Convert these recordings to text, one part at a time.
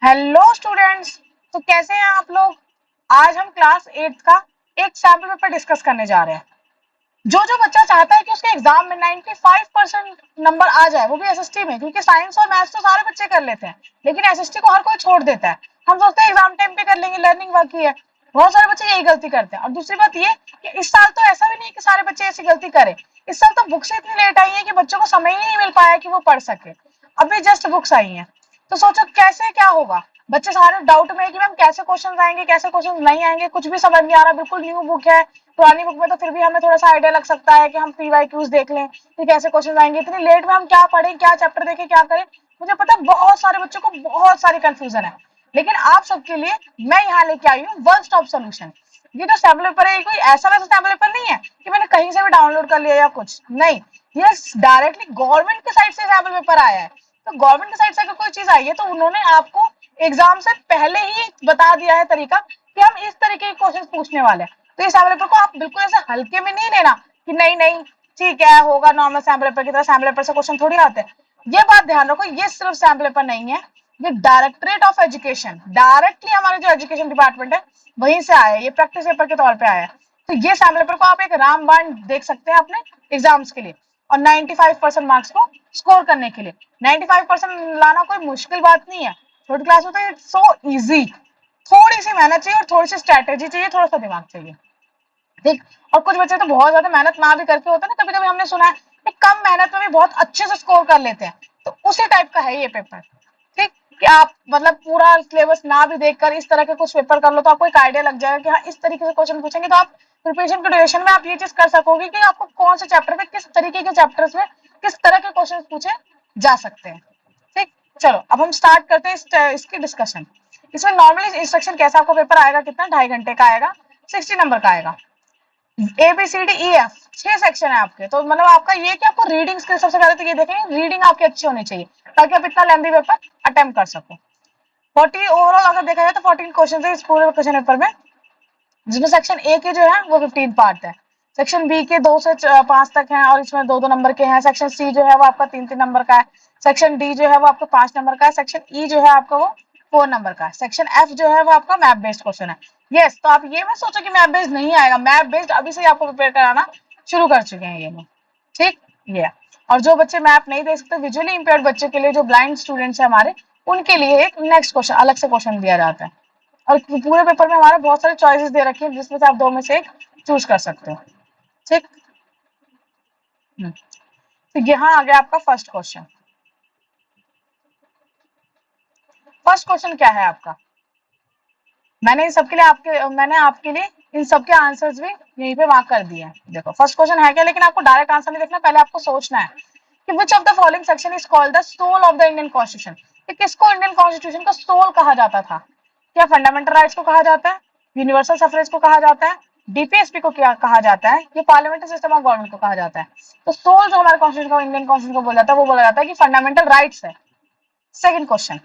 Hello students. तो कैसे हैं आप लोग। आज हम क्लास 8 का एक सैम्पल पेपर डिस्कस करने जा रहे हैं। जो जो बच्चा चाहता है कि उसके एग्जाम में 95% नंबर आ जाए, वो भी एसएसटी में, क्योंकि साइंस और मैथ्स तो सारे बच्चे कर लेते हैं, लेकिन एसएसटी को हर कोई छोड़ देता है। हम सोचते हैं एग्जाम टाइम पे कर लेंगे, लर्निंग बाकी है। बहुत सारे बच्चे यही गलती करते हैं। और दूसरी बात ये कि इस साल तो ऐसा भी नहीं कि सारे बच्चे ऐसी गलती करें। इस साल तो बुक्स इतनी लेट आई है कि बच्चों को समय ही नहीं मिल पाया कि वो पढ़ सके। अभी जस्ट बुक्स आई हैं, तो सोचो कैसे क्या होगा। बच्चे सारे डाउट में है कि मैम कैसे क्वेश्चन आएंगे, कैसे क्वेश्चन नहीं आएंगे, कुछ भी समझ नहीं आ रहा। बिल्कुल न्यू बुक है, पुरानी बुक में तो फिर भी हमें थोड़ा सा आइडिया लग सकता है कि हम पीवाईक्यूज देख लें कि कैसे क्वेश्चन आएंगे। इतनी लेट में हम क्या पढ़ें, क्या चैप्टर देखें, क्या करें। मुझे पता है बहुत सारे बच्चों को बहुत सारी कंफ्यूजन है, लेकिन आप सबके लिए मैं यहाँ लेके आई हूँ वन स्टॉप सोल्यूशन। ये जो सैम्पल पेपर है, कोई ऐसा वैसा सैम्पल पेपर नहीं है कि मैंने कहीं से भी डाउनलोड कर लिया या कुछ नहीं। ये डायरेक्टली गवर्नमेंट की साइड से सैम्पल पेपर आया है। तो गवर्नमेंट की साइड से अगर कोई चीज आई है तो उन्होंने आपको एग्जाम से पहले ही बता दिया है तरीका कि हम इस तरीके के क्वेश्चन पूछने वाले हैं। तो इस सैम्पल पेपर को आप बिल्कुल ऐसे हल्के में नहीं लेना कि नहीं नहीं ठीक है होगा नॉर्मल सैम्पल पेपर की तरह। सैम्पल पेपर से क्वेश्चन थोड़ी आते हैं। ये बात ध्यान रखो, ये सिर्फ सैम्पल पेपर नहीं है, ये डायरेक्टरेट ऑफ एजुकेशन, डायरेक्टली हमारे जो एजुकेशन डिपार्टमेंट है वहीं से आया है। ये प्रैक्टिस पेपर के तौर पे आया है। तो ये सैम्पल पेपर को आप एक रामबाण देख सकते हैं अपने एग्जाम्स के लिए और 95% मार्क्स को स्कोर करने के लिए। 95% लाना कोई मुश्किल बात नहीं है। थर्ड क्लास में तो इट्स सो इजी। थोड़ी सी मेहनत चाहिए और थोड़ी सी स्ट्रैटेजी चाहिए, थोड़ा सा दिमाग चाहिए, ठीक। और कुछ बच्चे तो बहुत ज्यादा मेहनत ना भी करके होते हैं ना, कभी कभी हमने सुना है कि कम मेहनत में भी बहुत अच्छे से स्कोर कर लेते हैं। तो उसी टाइप का है ये पेपर, ठीक। कि आप मतलब पूरा सिलेबस ना भी देखकर इस तरह के कुछ पेपर कर लो तो आपको एक आइडिया लग जाएगा कि हाँ इस तरीके से क्वेश्चन पूछेंगे तो आप प्रिपरेशन के ड्यूरेशन में आप ये चीज कर सकोगे कि आपको कौन से चैप्टर में, किस तरीके के चैप्टर्स में किस तरह के क्वेश्चन पूछे जा सकते हैं, ठीक। चलो अब हम स्टार्ट करते हैं इसकी डिस्कशन। इसमें नॉर्मली इंस्ट्रक्शन कैसा आपको पेपर आएगा, कितना 2.5 घंटे का आएगा, 60 नंबर का आएगा। A B C D E F 6 section है आपके। तो मतलब आपका ये कि आपको रीडिंग स्किल सबसे पहले तो ये देखेंगे, रीडिंग आपकी अच्छी होनी चाहिए ताकि आप इतना लेंथी पेपर अटेम्प्ट कर सको। 40 ओवरऑल अगर देखा जाए तो 14 क्वेश्चन है इस पूरे क्वेश्चन पेपर में, जिसमें सेक्शन ए के जो है वो 15 पार्ट है, सेक्शन बी के 2 से 5 तक हैं और इसमें 2-2 नंबर के हैं, सेक्शन सी जो है वो आपका 3-3 नंबर का है, सेक्शन डी जो है वो आपका 5 नंबर का है, सेक्शन ई जो है आपका वो 4 नंबर का है, सेक्शन एफ जो है वो आपका मैप बेस्ड क्वेश्चन है। यस, तो आप ये मत सोचो कि मैप बेस्ड नहीं आएगा, मैप बेस्ड अभी से आपको प्रिपेयर कराना शुरू कर चुके हैं ये लोग, ठीक। ये और जो बच्चे मैप नहीं देख सकते, विजुअली इंपेयर्ड बच्चे के लिए, जो ब्लाइंड स्टूडेंट्स है हमारे, उनके लिए एक नेक्स्ट क्वेश्चन अलग से क्वेश्चन दिया जाता है। और पूरे पेपर में हमारे बहुत सारे चॉइसेस दे रखे हैं जिसमें से आप 2 में से एक चूज कर सकते हो, ठीक। तो यहाँ आ गया आपका फर्स्ट क्वेश्चन। फर्स्ट क्वेश्चन क्या है आपका, मैंने आपके लिए इन सबके आंसर्स भी यहीं पे मार्क कर दिए हैं। देखो फर्स्ट क्वेश्चन है क्या, लेकिन आपको डायरेक्ट आंसर नहीं देखना, पहले आपको सोचना है कि which of the following section is called the soul of the Indian constitution. कि किसको इंडियन कॉन्स्टिट्यूशन का सोल कहा जाता था। क्या फंडामेंटल राइट्स को कहा जाता है, यूनिवर्सल सफरेज को कहा जाता है, डीपीएसपी को क्या कहा जाता है, ये पार्लियामेंट्री सिस्टम ऑफ गवर्नमेंट को कहा जाता है। तो सोल जो हमारे कॉन्स्टिट्यूशन को, इंडियन कॉन्स्टिट्यूशन को बोला जाता है, वो बोला जाता है कि फंडामेंटल राइट्स है। सेकंड क्वेश्चन,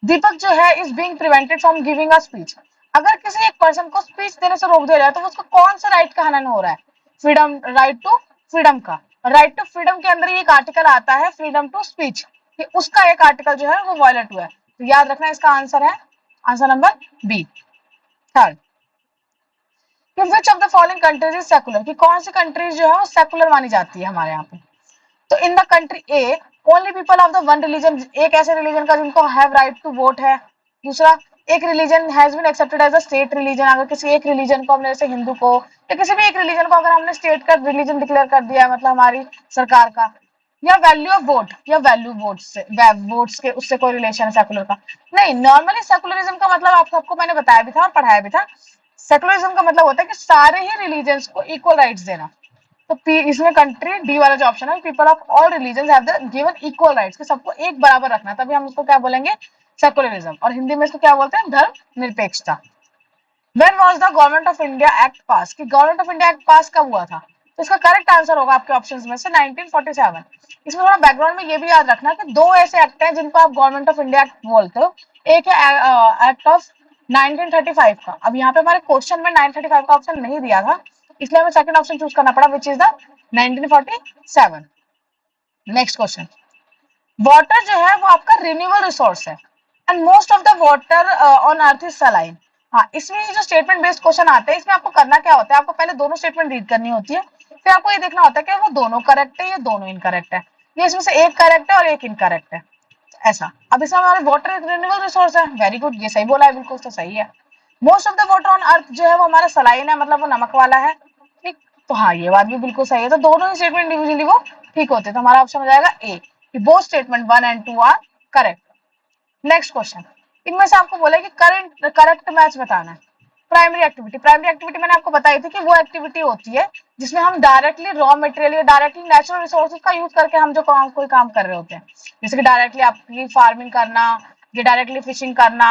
दीपक जो है is being prevented from giving a speech. अगर किसी एक पर्सन को स्पीच देने से रोक दिया जाए तो उसको कौन सा राइट का हनन हो रहा है, फ्रीडम, राइट टू फ्रीडम का। राइट टू फ्रीडम के अंदर एक आर्टिकल आता है फ्रीडम टू स्पीच, कि उसका एक आर्टिकल जो है वो वायलेट हुआ है। तो याद रखना इसका आंसर है answer number B. Third, which of the following countries is secular, कि कौन सी कंट्रीज जो है वो सेकुलर मानी जाती है हमारे यहाँ पे। तो इन the country A only people of the one religion, एक ऐसे रिलीजन का जिनको हैव राइट टू वोट है। दूसरा, एक religion has been accepted as a state religion, अगर किसी एक रिलीजन को हमने, जैसे हिंदू को या किसी भी एक रिलीजन को अगर हमने स्टेट का रिलीजन डिक्लेयर कर दिया है, मतलब हमारी सरकार का। या वैल्यू ऑफ वोट, या वैल्यू वोट्स के उससे कोई रिलेशन है सेकुलर का नहीं। नॉर्मली सेकुलरिज्म का मतलब आप सबको मैंने बताया भी था और पढ़ाया भी था। सेकुलरिज्म का मतलब होता है कि सारे ही रिलीजन्स को इक्वल राइट्स देना। तो इसमें कंट्री डी वाला जो ऑप्शन है, people of all religion have the given equal rights, कि सबको एक बराबर रखना, तभी हम उसको क्या बोलेंगे, सेकुलरिज्म। और हिंदी में इसको क्या बोलते हैं, धर्म निरपेक्षता। When was the government of India act pass, कि government of India act pass कब हुआ था। तो इसका करेक्ट आंसर होगा आपके ऑप्शंस में से 1947। इसमें थोड़ा बैकग्राउंड में ये भी याद रखना कि 2 ऐसे एक्ट हैं जिनको आप गवर्नमेंट ऑफ इंडिया एक्ट बोलते हो। एक है एक्ट ऑफ 1935 का। अब यहाँ पे हमारे क्वेश्चन में 1935 का ऑप्शन नहीं दिया था, इसलिए हमें सेकंड ऑप्शन चूज करना पड़ा, which is the 1947। Next question, water जो है वो आपका रिन्यूएबल रिसोर्स है। And most of the water on earth is saline. हाँ, इसमें जो स्टेटमेंट बेस्ड क्वेश्चन आते हैं, इसमें आपको करना क्या होता है, आपको पहले दोनों स्टेटमेंट रीड करनी होती है, फिर आपको ये देखना होता है कि वो दोनों करेक्ट है या दोनों इनकरेक्ट है, ये इसमें से एक करेक्ट है और एक इनकरेक्ट है, ऐसा। अब इसमें हमारे वाटर एक रिन्यूएबल रिसोर्स है, वेरी गुड, ये सही बोला है, बिल्कुल तो सही है। Most of the water on earth जो है वो हमारा सलाइन है, मतलब वो नमक वाला है, ठीक। तो हाँ, ये बात भी बिल्कुल सही है, तो दोनों ही स्टेटमेंट इंडिविजुअली वो ठीक होते हैं, तो हमारा ऑप्शन हो जाएगा ए कि both statement 1 and 2 are correct. Next question, इनमें से आपको बोला कि करंट करेक्ट मैच बताना है। प्राइमरी एक्टिविटी, प्राइमरी एक्टिविटी मैंने आपको बताई थी कि वो एक्टिविटी होती है जिसमें हम डायरेक्टली रॉ मटेरियल या डायरेक्टली नेचुरल रिसोर्सेज का यूज करके हम जो कोई काम कर रहे होते हैं, जैसे कि डायरेक्टली आपकी फार्मिंग करना या डायरेक्टली फिशिंग करना,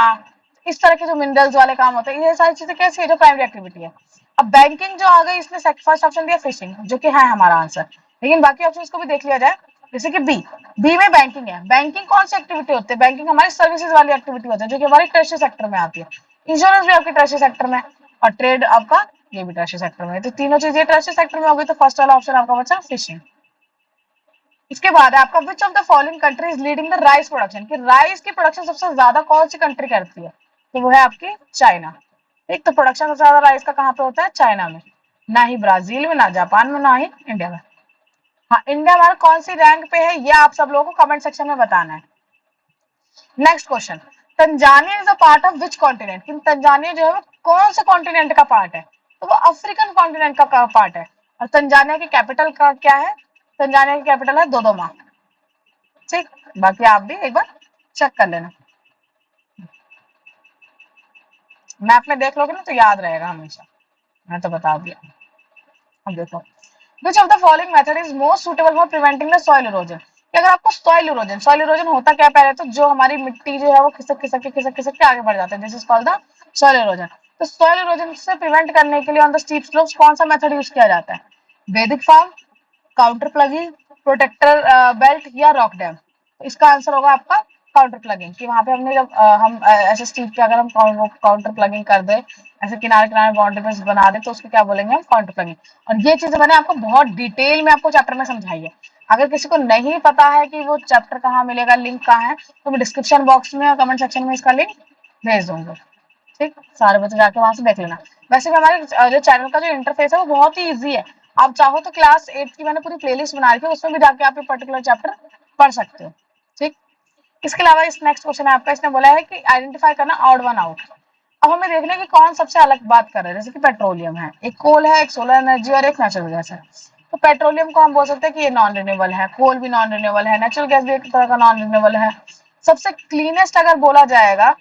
इस तरह के जो मिनरल्स वाले काम होते हैं, ये सारी चीजें कैसी है, जो प्राइमरी एक्टिविटी है। अब बैंकिंग जो आ गई, इसने फर्स्ट ऑप्शन दिया फिशिंग, जो कि है हमारा आंसर, लेकिन बाकी ऑप्शन को भी देख लिया जाए, जैसे कि बी में बैंकिंग है। बैंकिंग कौन सी एक्टिविटी होती है, बैंकिंग हमारी सर्विसेज वाली एक्टिविटी होती है, जो कि हमारी ट्रेजरी सेक्टर में आती है। इंश्योरेंस भी आपकी ट्रेजरी सेक्टर में, और ट्रेड आपका ये भी ट्रेजरी सेक्टर में, तो तीनों चीजें ट्रेजरी सेक्टर में होगी, तो फर्स्ट वाला ऑप्शन आपका बचा फिशिंग। इसके बाद है आपका विच of the following country is leading the rice production, कि राइस की प्रोडक्शन सबसे ज्यादा कौन सी कंट्री करती है, तो वो है आपकी चाइना। एक तो प्रोडक्शन सबसे ज्यादा राइस का कहाँ पे होता है, चाइना में, ना ही ब्राजील में, ना जापान में, ना ही इंडिया में। हाँ, इंडिया हमारा कौन सी रैंक पे है, ये आप सब लोगों को कमेंट सेक्शन में बताना है। Next question, Tanzania is a part of which continent, कि तंजानिया जो है वो कौन से कॉन्टिनेंट का पार्ट है, तो वो अफ्रीकन कॉन्टिनेंट का पार्ट है। और तंजानिया की कैपिटल का क्या है, तंजानिया की कैपिटल है दोदोमा, ठीक। बाकी आप भी एक बार चेक कर लेना, मैप में देख लोगे ना तो याद रहेगा हमेशा, मैं तो बता दिया। अब देखो, which of the following method is most suitable for preventing the soil erosion, कि अगर आपको सॉइल इरोजन होता क्या, पहले तो जो हमारी मिट्टी जो है वो खिसक के आगे बढ़ जाते हैं, this is called the soil erosion. तो सॉइल इरोजन से प्रिवेंट करने के लिए ऑन द स्टीप स्लोप्स कौन सा मेथड यूज किया जाता है, वैदिक farm, contour ploughing, protector belt या रॉक डैम। इसका आंसर होगा आपका काउंटर प्लगिंग, कि वहां पे हमने जब हम ऐसे स्टीप पे अगर हम काउंटर प्लगिंग कर दे, ऐसे किनारे किनारे बाउंड्री पे बना दे, तो उसको क्या बोलेंगे हम, काउंटर प्लगिंग। और ये चीजें मैंने आपको बहुत डिटेल में आपको चैप्टर में समझाई है। अगर किसी को नहीं पता है कि वो चैप्टर कहाँ मिलेगा, लिंक कहाँ है, तो मैं डिस्क्रिप्शन बॉक्स में और कमेंट सेक्शन में इसका लिंक भेज दूंगा, ठीक। सारे बच्चे जाके वहां से देख लेना। वैसे भी हमारे जो चैनल का जो इंटरफेस है वो बहुत ही ईजी है, आप चाहो तो क्लास 8 की मैंने पूरी प्लेलिस्ट बना रखी है, उसमें भी जाके आप ये पर्टिकुलर चैप्टर पढ़ सकते हो, ठीक। इसके अलावा इस नेक्स्ट क्वेश्चन है आपका, इसने बोला है कि आइडेंटिफाई करना ऑड वन आउट। अब हमें देखना है कि कौन सबसे अलग बात कर रहे हैं, जैसे कि पेट्रोलियम है, एक कोल है, एक सोलर एनर्जी और एक नेचुरल गैस है। तो पेट्रोलियम को हम बोल सकते हैं कि ये नॉन रिन्यूएबल है, कोल भी नॉन रिन्यूएबल है, नेचुरल गैस भी एक तरह का नॉन रिन्यूएबल है। सबसे क्लीनेस्ट अगर बोला जाएगा,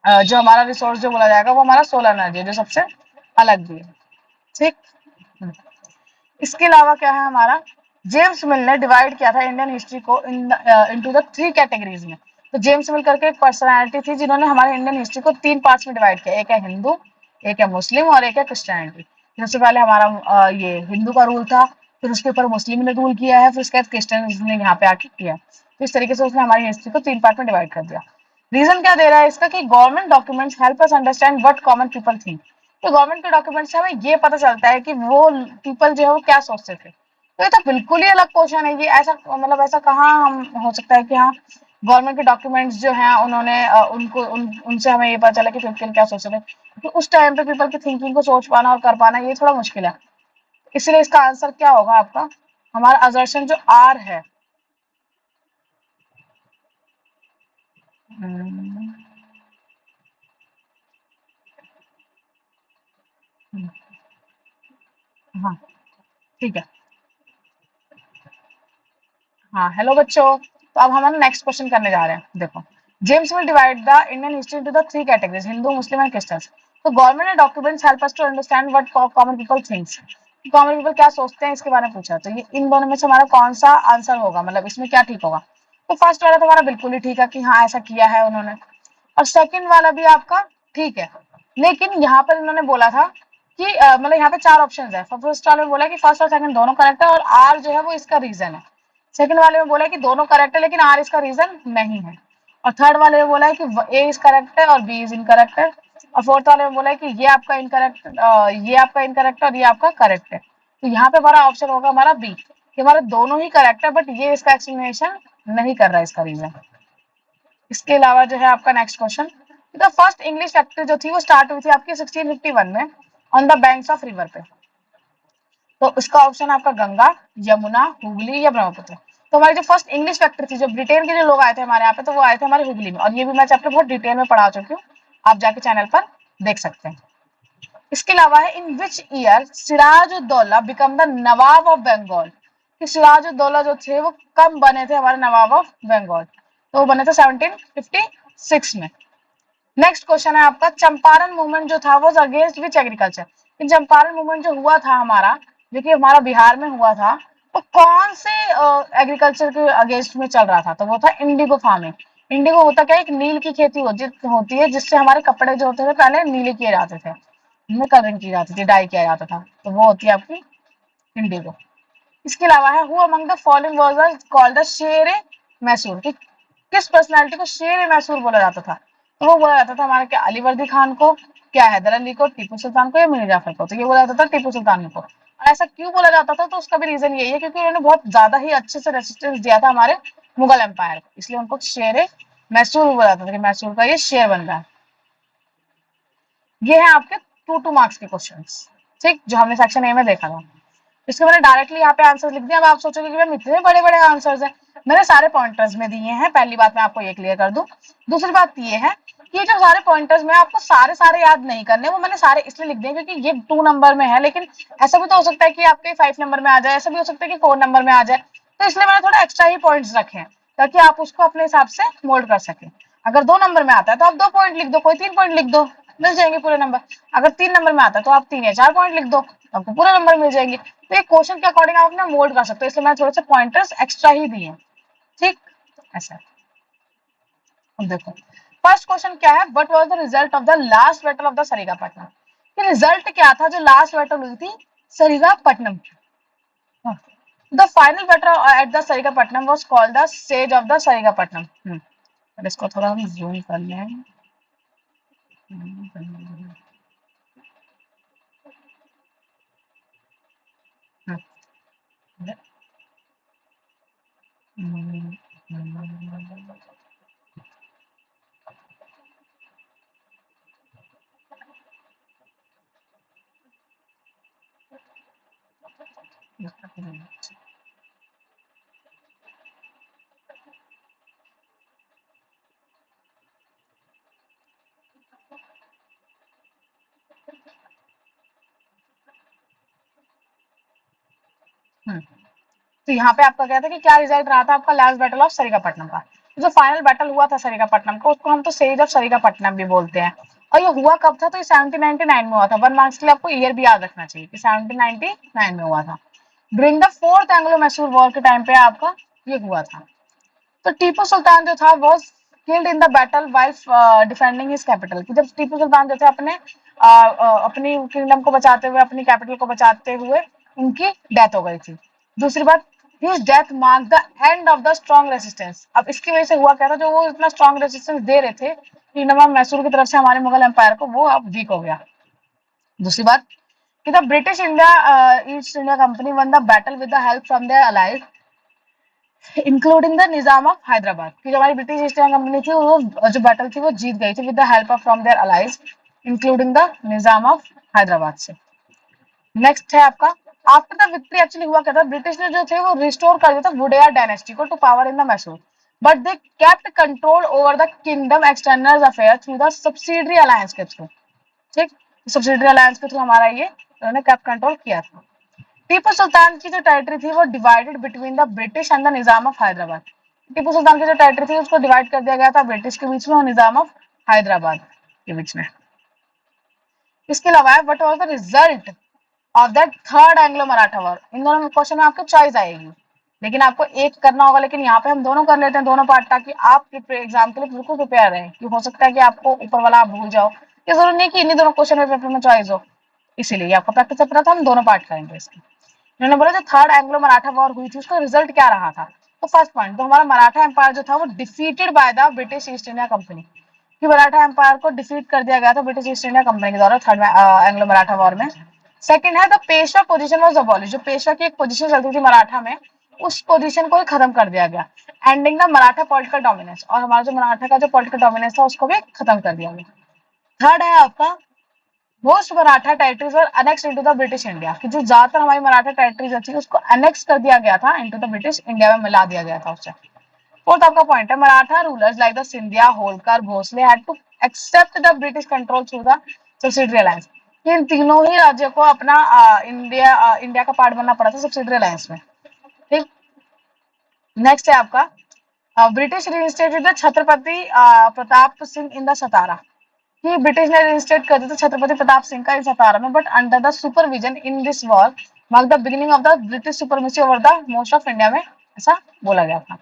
जो हमारा रिसोर्स जो बोला जाएगा वो हमारा सोलर एनर्जी है, जो सबसे अलग भी है, ठीक। इसके अलावा क्या है हमारा, जेम्स मिल ने डिवाइड किया था इंडियन हिस्ट्री को इनटू द 3 कैटेगरीज में। तो जेम्स मिल करके एक पर्सनालिटी थी जिन्होंने हमारे इंडियन हिस्ट्री को 3 पार्ट्स में डिवाइड किया, एक है हिंदू, एक है मुस्लिम और एक है क्रिश्चियनिटी। सबसे पहले हमारा ये हिंदू का रूल था, फिर उसके ऊपर मुस्लिम ने रूल किया है, फिर उसके बाद क्रिश्चियन ने यहाँ पे आके किया। तो इस तरीके से उसने हमारी हिस्ट्री को 3 पार्ट में डिवाइड कर दिया। रीजन क्या दे रहा है इसका, कि government documents help us understand what common people think. तो गवर्नमेंट के डॉक्यूमेंट से हमें ये पता चलता है कि वो पीपल जो है वो क्या सोचते थे। तो ये तो बिल्कुल ही अलग क्वेश्चन है, ये ऐसा मतलब ऐसा कहाँ हम हो सकता है कि हाँ गवर्नमेंट के डॉक्यूमेंट्स जो हैं उन्होंने उनसे हमें ये पता चला कि पीपल क्या सोच रहे थे, क्योंकि उस टाइम पे पीपल की थिंकिंग को सोच पाना और कर पाना ये थोड़ा मुश्किल है। इसलिए इसका आंसर क्या होगा आपका, हमारा असर्शन जो आर है, हाँ ठीक है। हाँ हेलो बच्चों, तो अब हम नेक्स्ट क्वेश्चन करने जा रहे हैं। देखो, James will divide the Indian history into the 3 categories, Hindu, Muslim and Christians. तो government documents help us to understand what common people thinks, common people क्या सोचते हैं इसके बारे में पूछा। तो ये इन दोनों में से हमारा कौन सा आंसर होगा, मतलब इसमें क्या ठीक होगा। तो फर्स्ट वाला तो हमारा बिल्कुल ही ठीक है कि हाँ ऐसा किया है उन्होंने, और सेकंड वाला भी आपका ठीक है। लेकिन यहाँ पर इन्होंने बोला था कि मतलब यहाँ पे 4 ऑप्शंस है। फर्स्ट वाले में बोला कि फर्स्ट और सेकंड दोनों करेक्ट है और आर जो है वो इसका रीजन है। सेकंड वाले में बोला है कि दोनों करेक्ट है लेकिन आर इसका रीजन नहीं है। और थर्ड वाले में बोला है कि ए इज करेक्ट है और बी इज इनकरेक्ट है। और फोर्थ वाले में बोला है कि ये आपका इनकरेक्ट, ये आपका इनकरेक्ट है और ये आपका करेक्ट है। तो यहाँ पे हमारा ऑप्शन होगा हमारा बी, कि हमारे दोनों ही करेक्ट है बट ये इसका एक्सप्लेनेशन नहीं कर रहा है इसका रीजन। इसके अलावा जो है आपका next question, the first English factory जो थी वो स्टार्ट हुई थी आपकी 1651 में on the banks of river पे। तो इसका ऑप्शन आपका गंगा, यमुना, हुगली या ब्रह्मपुत्र। तो हमारी जो फर्स्ट इंग्लिश फैक्ट्री थी, जो ब्रिटेन के जो लोग आए थे हमारे यहाँ पे, तो वो आए थे हमारे हुगली में, और ये भी मैं चैप्टर बहुत डिटेल में पढ़ा चुकी हूँ, आप जाके चैनल पर देख सकते हैं। इसके अलावा है, in which year Sirajuddaula become the Nawab of Bengal, कि सिराजुद्दौला जो थे वो कब बने थे हमारे नवाब ऑफ बंगाल, तो वो बने थे 1756 में। नेक्स्ट क्वेश्चन है आपका, चंपारण मूवमेंट जो था वो against which agriculture, Champaran movement जो हुआ था हमारा, जो कि हमारा बिहार में हुआ था, वो कौन से एग्रीकल्चर के अगेंस्ट में चल रहा था, तो वो था इंडिगो फार्मिंग। इंडिगो होता क्या है, एक नील की खेती होती है, जिससे हमारे कपड़े जो होते थे पहले नीले किए जाते थे, उनमें कलरिंग की जाती थी, डाई किया जाता था, तो वो होती है आपकी इंडिगो। इसके अलावा है, who among the following was called the शेर ए मैसूर, कि किस पर्सनालिटी को शेर ए मैसूर बोला जाता था, तो वो बोला जाता था हमारे क्या अली वर्दी खान को, क्या हैदर अली को, टीपू सुल्तान को या मीर जाफर को, तो ये बोला जाता था टीपू सुल्तान को। और ऐसा क्यों बोला जाता था, तो उसका भी रीजन यही है क्योंकि उन्होंने बहुत ज्यादा ही अच्छे से रेसिस्टेंस दिया था हमारे मुगल एम्पायर को, इसलिए उनको शेर ए मैसूर बोला जाता था कि मैसूर का ये शेर बन रहा है। ये है आपके 2 मार्क्स के क्वेश्चन, ठीक, जो हमने सेक्शन ए में देखा था। इसके मैंने डायरेक्टली यहाँ पे आंसर लिख दिया। अब आप सोचोगे कि मैम इतने बड़े बड़े आंसर्स हैं, मैंने सारे पॉइंटर्स में दिए हैं, पहली बात मैं आपको ये क्लियर कर दूं। दूसरी बात ये है कि जो सारे पॉइंटर्स में आपको सारे याद नहीं करने, वो मैंने सारे इसलिए लिख दिए क्योंकि ये 2 नंबर में है, लेकिन ऐसा भी तो हो सकता है कि आपके 5 नंबर में आ जाए, ऐसा भी हो सकता है कि 4 नंबर में आ जाए, तो इसलिए मैंने थोड़ा एक्स्ट्रा ही पॉइंट्स रखे हैं ताकि आप उसको अपने हिसाब से मोल्ड कर सकें। अगर 2 नंबर में आता है तो आप 2 पॉइंट लिख दो, कोई 3 पॉइंट लिख दो, मिल जाएंगे पूरे नंबर। अगर 3 नंबर में आता है तो आप 3 या 4 पॉइंट लिख दो, आपको पूरे नंबर मिल जाएंगे। तो ये क्वेश्चन के अकॉर्डिंग आप अपना मोल्ड कर सकते हो, इसलिए मैंने थोड़े से पॉइंटर्स एक्स्ट्रा ही दिए, ठीक, ऐसा। अब देखो फर्स्ट क्वेश्चन क्या है, what was the result of the last battle of the Seringapatam, ये रिजल्ट क्या था जो लास्ट बैटल हुई थी सरिंगापट्टनम की। The final battle at the Seringapatam was called the siege of the Seringapatam. इसको थोड़ा हम जूम कर लें। तो यहाँ पे आपका क्या था कि क्या रिजल्ट रहा था आपका लास्ट बैटल ऑफ सरिंगापट्टनम का, जो फाइनल बैटल हुआ था सरिंगापट्टनम का, उसको हम तो सेज ऑफ सरिंगापट्टनम भी बोलते हैं। और ये हुआ कब था, तो ये 1799 में हुआ था। 1 मार्क्स के लिए आपको ईयर भी याद रखना चाहिए कि 1799 में हुआ था। During the 4th Anglo Mysore war के टाइम पे आपका ये हुआ था। तो टीपू सुल्तान जो था वो killed in the battle while defending his capital, कि जब टीपू सुल्तान जो थे अपनी किंगडम को बचाते हुए, अपनी कैपिटल को बचाते हुए उनकी डेथ हो गई थी। दूसरी बात, his death mark the end of the strong resistance. अब इसकी वजह से हुआ क्या था, जो वो इतना स्ट्रॉन्ग रेजिस्टेंस दे रहे थे किंगडम ऑफ मैसूर की तरफ से हमारे मुगल एम्पायर को, वो अब वीक हो गया। दूसरी बात कि the British India East India Company won the battle with the help from their allies including the Nizam of Hyderabad, की जो हमारी ब्रिटिश ईस्ट इंडिया कंपनी थी वो जो बैटल थी वो जीत गई थी with the help of from their allies including the Nizam of Hyderabad से। नेक्स्ट है आपका, आफ्टर द विक्ट्री एक्चुअली हुआ क्या था, ब्रिटिश ने जो थे वो रिस्टोर कर दिया था वुडेयर डायनेस्टी को to power in the Mysore, but they kept control over the kingdom external affair through the subsidiary alliance के थ्रू, ठीक, सब्सिडरी अलायंस के थ्रू हमारा ये उन्होंने केप्ट कंट्रोल किया था। टीपू सुल्तान की जो टेरिटरी थी वो divided between the British and the Nizam of Hyderabad, Tipu Sultan की जो टेरिटरी थी उसको डिवाइड कर दिया गया था ब्रिटिश के बीच में और निजाम ऑफ हैदराबाद के बीच में। इसके अलावा what was the result of that third Anglo Maratha war, इन दोनों क्वेश्चन में आपको चॉइस आएगी, लेकिन आपको एक करना होगा, लेकिन यहाँ पे हम दोनों कर लेते हैं, दोनों पार्ट, ताकि आप एग्जाम के लिए बिल्कुल प्रिपेयर रहें, कि हो सकता है कि आपको ऊपर वाला आप भूल जाओ, ये जरूरी नहीं कि इन्हीं दोनों क्वेश्चन में पेपर में चॉइस हो, इसीलिए आपको प्रैक्टिस करना था, हम दोनों पार्ट करेंगे इसकी। उन्होंने बोला जो थर्ड एंग्लो मराठा वॉर हुई थी उसका रिजल्ट क्या रहा था, तो फर्स्ट पॉइंट, तो हमारा मराठा एम्पायर जो था वो defeated by the British east India company, कि मराठा एम्पायर को डिफीट कर दिया गया था ब्रिटिश ईस्ट इंडिया कंपनी के द्वारा थर्ड एंग्लो मराठा वॉर में। सेकंड है the Peshwa position was abolish, जो पेशवा की एक पोजीशन चलती थी मराठा में, उस पोजीशन को ही खत्म कर दिया गया, ending the Maratha political dominance, और हमारा जो मराठा का जो पॉलिटिकल डोमिनेंस था उसको भी खत्म कर दिया गया। थर्ड है आपका, most Maratha territories were annex into the British India, कि जो ज्यादातर हमारी मराठा टेरिटरीज थी उसको अनेक्स कर दिया गया था, इनटू द ब्रिटिश इंडिया में मिला दिया गया था उससे। फोर्थ आपका पॉइंट है, Maratha rulers like the Scindia, Holkar, Bhonsle had to accept the British control through the subsidiary alliance. इन तीनों ही राज्यों को अपना इंडिया का पार्ट बनना पड़ा था सब्सिडरी अलायंस में। ठीक, नेक्स्ट है आपका British reinstated the Chhatrapati Pratap Singh in the Satara, कि ब्रिटिश ने रीइंस्टेट कर दिया था छत्रपति प्रताप सिंह का इन सतारा में, but under the supervision in this war mark the beginning of the British supremacy over the most of India में, ऐसा बोला गया था।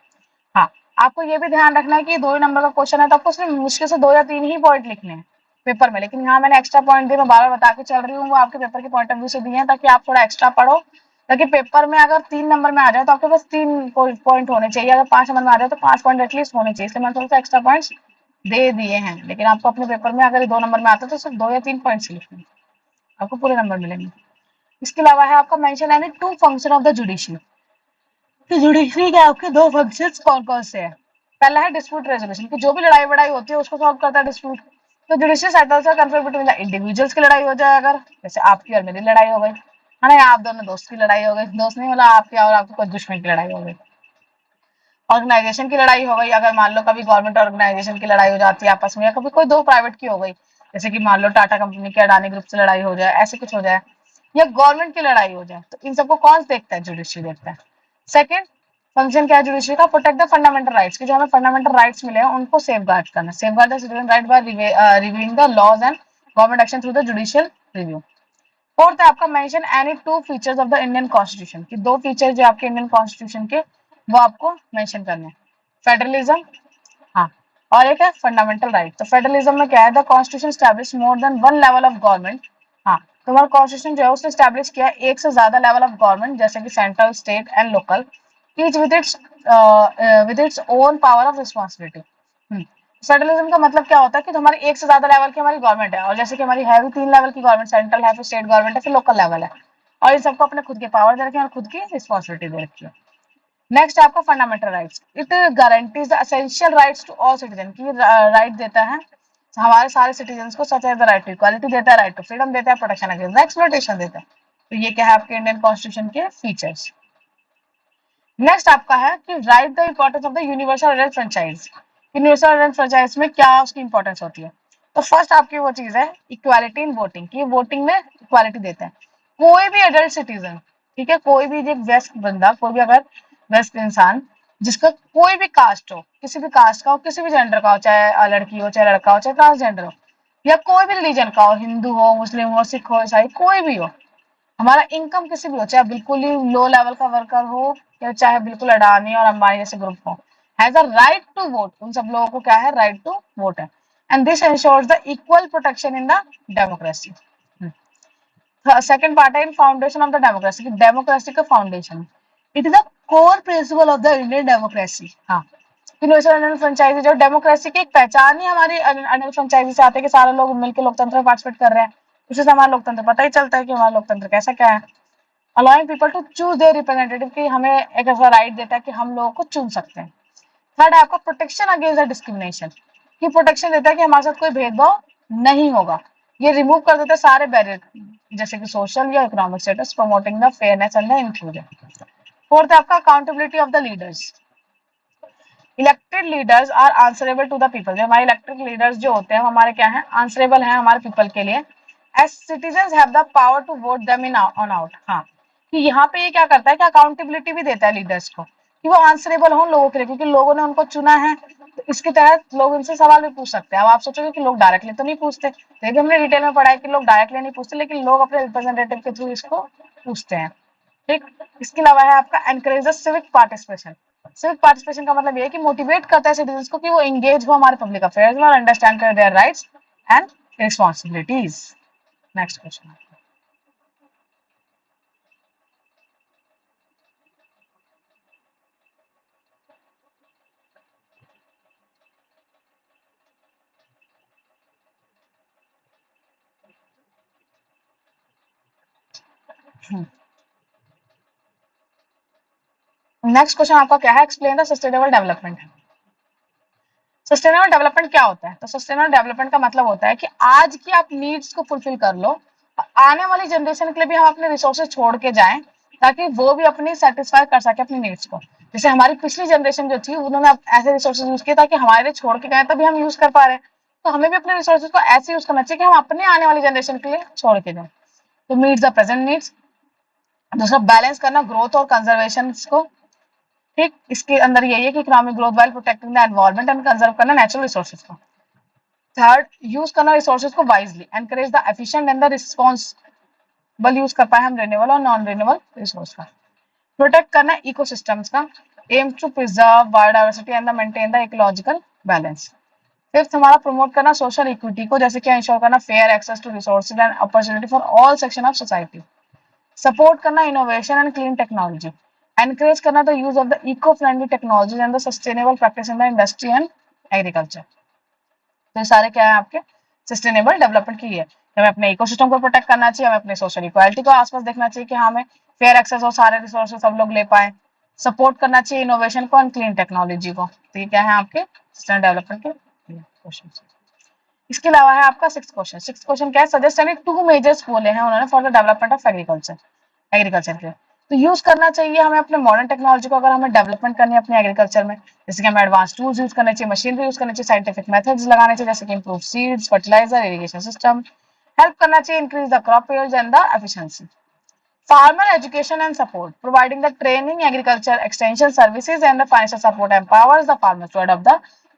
हाँ, आपको ये भी ध्यान रखना है कि 2 ही नंबर का क्वेश्चन है तो आपको सिर्फ मुश्किल से 2 या 3 ही पॉइंट लिखने हैं पेपर में, लेकिन यहाँ मैंने एक्स्ट्रा पॉइंट दिए, मैं बार बार बता के चल रही हूँ, वो आपके पेपर के पॉइंट ऑफ व्यू से दिए हैं ताकि आप थोड़ा एक्स्ट्रा पढ़ो, ताकि पेपर में अगर 3 नंबर में आ जाए तो आपके पास 3 पॉइंट होने चाहिए, अगर 5 नंबर में आ जाए तो 5 पॉइंट एटलीस्ट होने चाहिए, इसलिए मैंने थोड़ा सा एक्स्ट्रा पॉइंट्स दे दिए हैं, लेकिन आपको अपने पेपर में अगर 2 नंबर में आता है तो सिर्फ 2 या 3 पॉइंट्स लिखने हैं, आपको पूरे नंबर मिलेंगे। इसके अलावा है आपका mention any 2 function of the judiciary, कि जुडिशरी के आपके 2 फंक्शंस कौन-कौन से हैं। पहला है डिस्प्यूट रेजोल्यूशन, कि जो भी लड़ाई-वड़ाई होती है उसको सॉल्व करता है डिस्प्यूट। तो judicial settles the conflict between the individuals की लड़ाई हो जाए अगर, जैसे आपकी और मेरी लड़ाई हो गई, है ना, या आप दोनों दोस्त की लड़ाई हो गई, दोस्त नहीं मतलब आपकी और आपके कोई दुश्मन की लड़ाई हो गई। ऑर्गेनाइजेशन की लड़ाई हो गई, अगर मान लो कभी गवर्नमेंट ऑर्गेनाइजेशन की लड़ाई हो जाती है आपस में, या कभी कोई 2 प्राइवेट की हो गई, जैसे कि मान लो टाटा कंपनी की अडानी ग्रुप से लड़ाई हो जाए, ऐसे कुछ हो जाए, या गवर्नमेंट की लड़ाई हो जाए, तो इन सबको कौन देखता है? जुडिशरी देखता है। सेकंड फंक्शन क्या है जुडिशरी का? प्रोटेक्ट द फंडामेंटल राइट्स, की जो हमें फंडामेंटल राइट्स मिले हैं उनको सेफगार्ड करना, safeguard the citizen right by reviewing the laws and government action through the judicial review. Fourth है आपका mention any 2 features of the Indian constitution, की 2 फीचर जो आपके इंडियन कॉन्स्टिट्यूशन के वो आपको मेंशन करने हैं। फेडरलिज्म, हाँ, और एक है फंडामेंटल राइट। तो फेडरलिज्म में क्या है? The constitution establish more than one level of government, हाँ, तो हमारा कॉन्स्टिट्यूशन जो है उसने एस्टैब्लिश किया है एक से ज्यादा लेवल ऑफ गवर्नमेंट, जैसे कि central, state and local, each with its own power of responsibility. Federalism का मतलब क्या होता है कि हमारी एक से ज्यादा लेवल की हमारी गवर्नमेंट है, और जैसे कि हमारी है भी 3 लेवल की गवर्नमेंट, सेंट्रल है, फिर स्टेट गवर्नमेंट है, फिर लोकल लेवल है, और इन सबको अपने खुद के पावर दे रखे हैं और खुद की रिस्पॉन्सिबिलिटी दे रखी है। नेक्स्ट है आपका fundamental rights, it guarantees the essential rights to all citizen, की राइट देता है हमारे सारे सिटीजन को, such as the right to equality देता है, राइट टू फ्रीडम देता है, प्रोटेक्शन अगेंस्ट एक्सप्लॉयटेशन देता है। तो ये क्या है आपके इंडियन कॉन्स्टिट्यूशन के फीचर्स। नेक्स्ट आपका है कि right the importance of the universal adult franchise. Universal adult franchise में क्या उसकी इंपॉर्टेंस होती है? तो फर्स्ट आपकी वो चीज है इक्वालिटी इन वोटिंग, की वोटिंग में इक्वालिटी देते हैं। कोई भी एडल्ट सिटीजन, ठीक है, कोई भी एक वयस्क बंदा, कोई भी अगर वयस्क इंसान जिसका कोई भी कास्ट हो, किसी भी कास्ट का हो, किसी भी जेंडर का हो, चाहे लड़की हो, चाहे लड़का हो, चाहे ट्रांसजेंडर हो, या कोई भी रिलीजन का हो, हिंदू हो, मुस्लिम हो, सिख हो, ईसाई, कोई भी हो, हमारा इनकम किसी भी हो, चाहे बिल्कुल ही लो लेवल का वर्कर हो या चाहे बिल्कुल अडानी और अंबानी जैसे ग्रुप हो, has a right to vote. उन सब लोगों को क्या है? राइट टू वोट है। And this ensures the equal protection in the democracy. Second part है in foundation of the democracy, democracy का foundation, it is the core principle of the Indian democracy. हाँ, यूनिवर्सल अडल्ट फ्रेंचाइजी जो democracy की एक पहचान ही हमारी adult franchise से आते हैं कि सारे लोग मिलकर लोकतंत्र में पार्टिसिपेट कर रहे हैं, उसी से हमारा लोकतंत्र पता ही चलता है कि हमारा लोकतंत्र कैसा क्या है। Allowing people to choose their representative, की हमें एक ऐसा राइट देता है कि हम लोगों को चुन सकते हैं। थर्ड है आपका प्रोटेक्शन अगेंस्ट द डिस्क्रिमिनेशन, की प्रोटेक्शन देता है कि हमारे साथ कोई भेदभाव नहीं होगा, ये रिमूव कर देता है सारे बैरियर, जैसे कि सोशल या economic status, promoting the fairness and the inclusion. Fourth है आपका accountability of the leaders. Elected leaders are answerable to the people, हमारे इलेक्टेड लीडर्स जो होते हैं वो हमारे क्या है? आंसरेबल है हमारे पीपल के लिए। As citizen have the power to vote them in on out, हाँ, कि यहाँ पे ये क्या करता है कि अकाउंटेबिलिटी भी देता है लीडर्स को, कि वो आंसरेबल हो लोगों के लिए, क्योंकि लोगों ने उनको चुना है, तो इसके तहत लोग इनसे सवाल भी पूछ सकते हैं। अब आप सोचोगे कि लोग डायरेक्टली तो नहीं पूछते, तो ये भी हमने डिटेल में पढ़ा है कि लोग डायरेक्टली नहीं पूछते, लेकिन लोग अपने रिप्रेजेंटेटिव के थ्रू इसको पूछते हैं। ठीक, इसके अलावा है आपका encourage civic participation. Civic participation का मतलब ये है कि मोटिवेट करता है सिटीजन को कि वो एंगेज हो हमारे पब्लिक अफेयर्स में और अंडरस्टैंड कर their rights and responsibilities. Next question. Next question आपका क्या है, explain the sustainable development. Sustainable development क्या होता है? तो सस्टेनेबल डेवलपमेंट का मतलब होता है कि आज की आप नीड्स को फुलफिल कर लो, आने वाली जनरेशन के लिए भी हम अपने रिसोर्सेज छोड़ के जाएं, ताकि वो भी अपनी सेटिस्फाई कर सके अपनी नीड्स को। जैसे हमारी पिछली जनरेशन जो थी उन्होंने ऐसे रिसोर्सेज यूज किए ताकि हमारे लिए छोड़ के गए, तभी हम यूज कर पा रहे हैं। तो हमें भी अपने रिसोर्सेज को ऐसे यूज करना चाहिए कि हम अपने आने वाली जनरेशन के लिए छोड़ के जाए। तो मीट्स द प्रेजेंट नीड्स। दूसरा, बैलेंस करना ग्रोथ और कंजर्वेशन को। ठीक, इसके अंदर यही है कि economic growth while protecting the environment and conserve करना नेचुरल रिसोर्सेज को। थर्ड, यूज करना रिसोर्सेज को wisely, encourage the efficient and the responsible use कर पाए हम रिन्यूएबल और नॉन रिन्यूएबल रिसोर्स का। प्रोटेक्ट करना इकोसिस्टम्स का, aim to preserve biodiversity and maintain the ecological balance. Fifth, हमारा प्रमोट करना सोशल इक्विटी को, जैसे कि इंश्योर करना fair access to resources and opportunity for all section of society. Support करना innovation and clean technology, encourage करना the use of the eco friendly technology and the sustainable practice in the industry and agriculture. तो ये सारे क्या है आपके sustainable development की है। हमें अपने इकोसिस्टम को प्रोटेक्ट करना चाहिए, हमें अपने सोशल इक्वालिटी को आसपास देखना चाहिए कि हमें फेयर एक्सेस हो, सारे रिसोर्सेज सब लोग ले पाए। सपोर्ट करना चाहिए इनोवेशन को एंड क्लीन टेक्नोलॉजी को। तो ये क्या है आपके सस्टेनेबल डेवलपमेंट के क्वेश्चन। इसके अलावा है आपका सिक्स क्वेश्चन क्या है, सजेस्ट एनी टू मेजर्स बोले हैं उन्होंने for the development of agriculture के। तो यूज करना चाहिए हमें अपने मॉडर्न टेक्नोलॉजी को, अगर हमें डेवलपमेंट करनी है अपने एग्रीकल्चर में, जैसे कि हमें एडवांस टूल्स यूज करने चाहिए, मशीनरी यूज करनी चाहिए, साइंटिफिक मेथड्स लगाने चाहिए, जैसे कि improve seeds, fertiliser, irrigation system. Help करना चाहिए increase the crop yield and the efficiency. Farmer education and support, providing the training, agriculture extension services and the financial support empowers the farmers to adopt the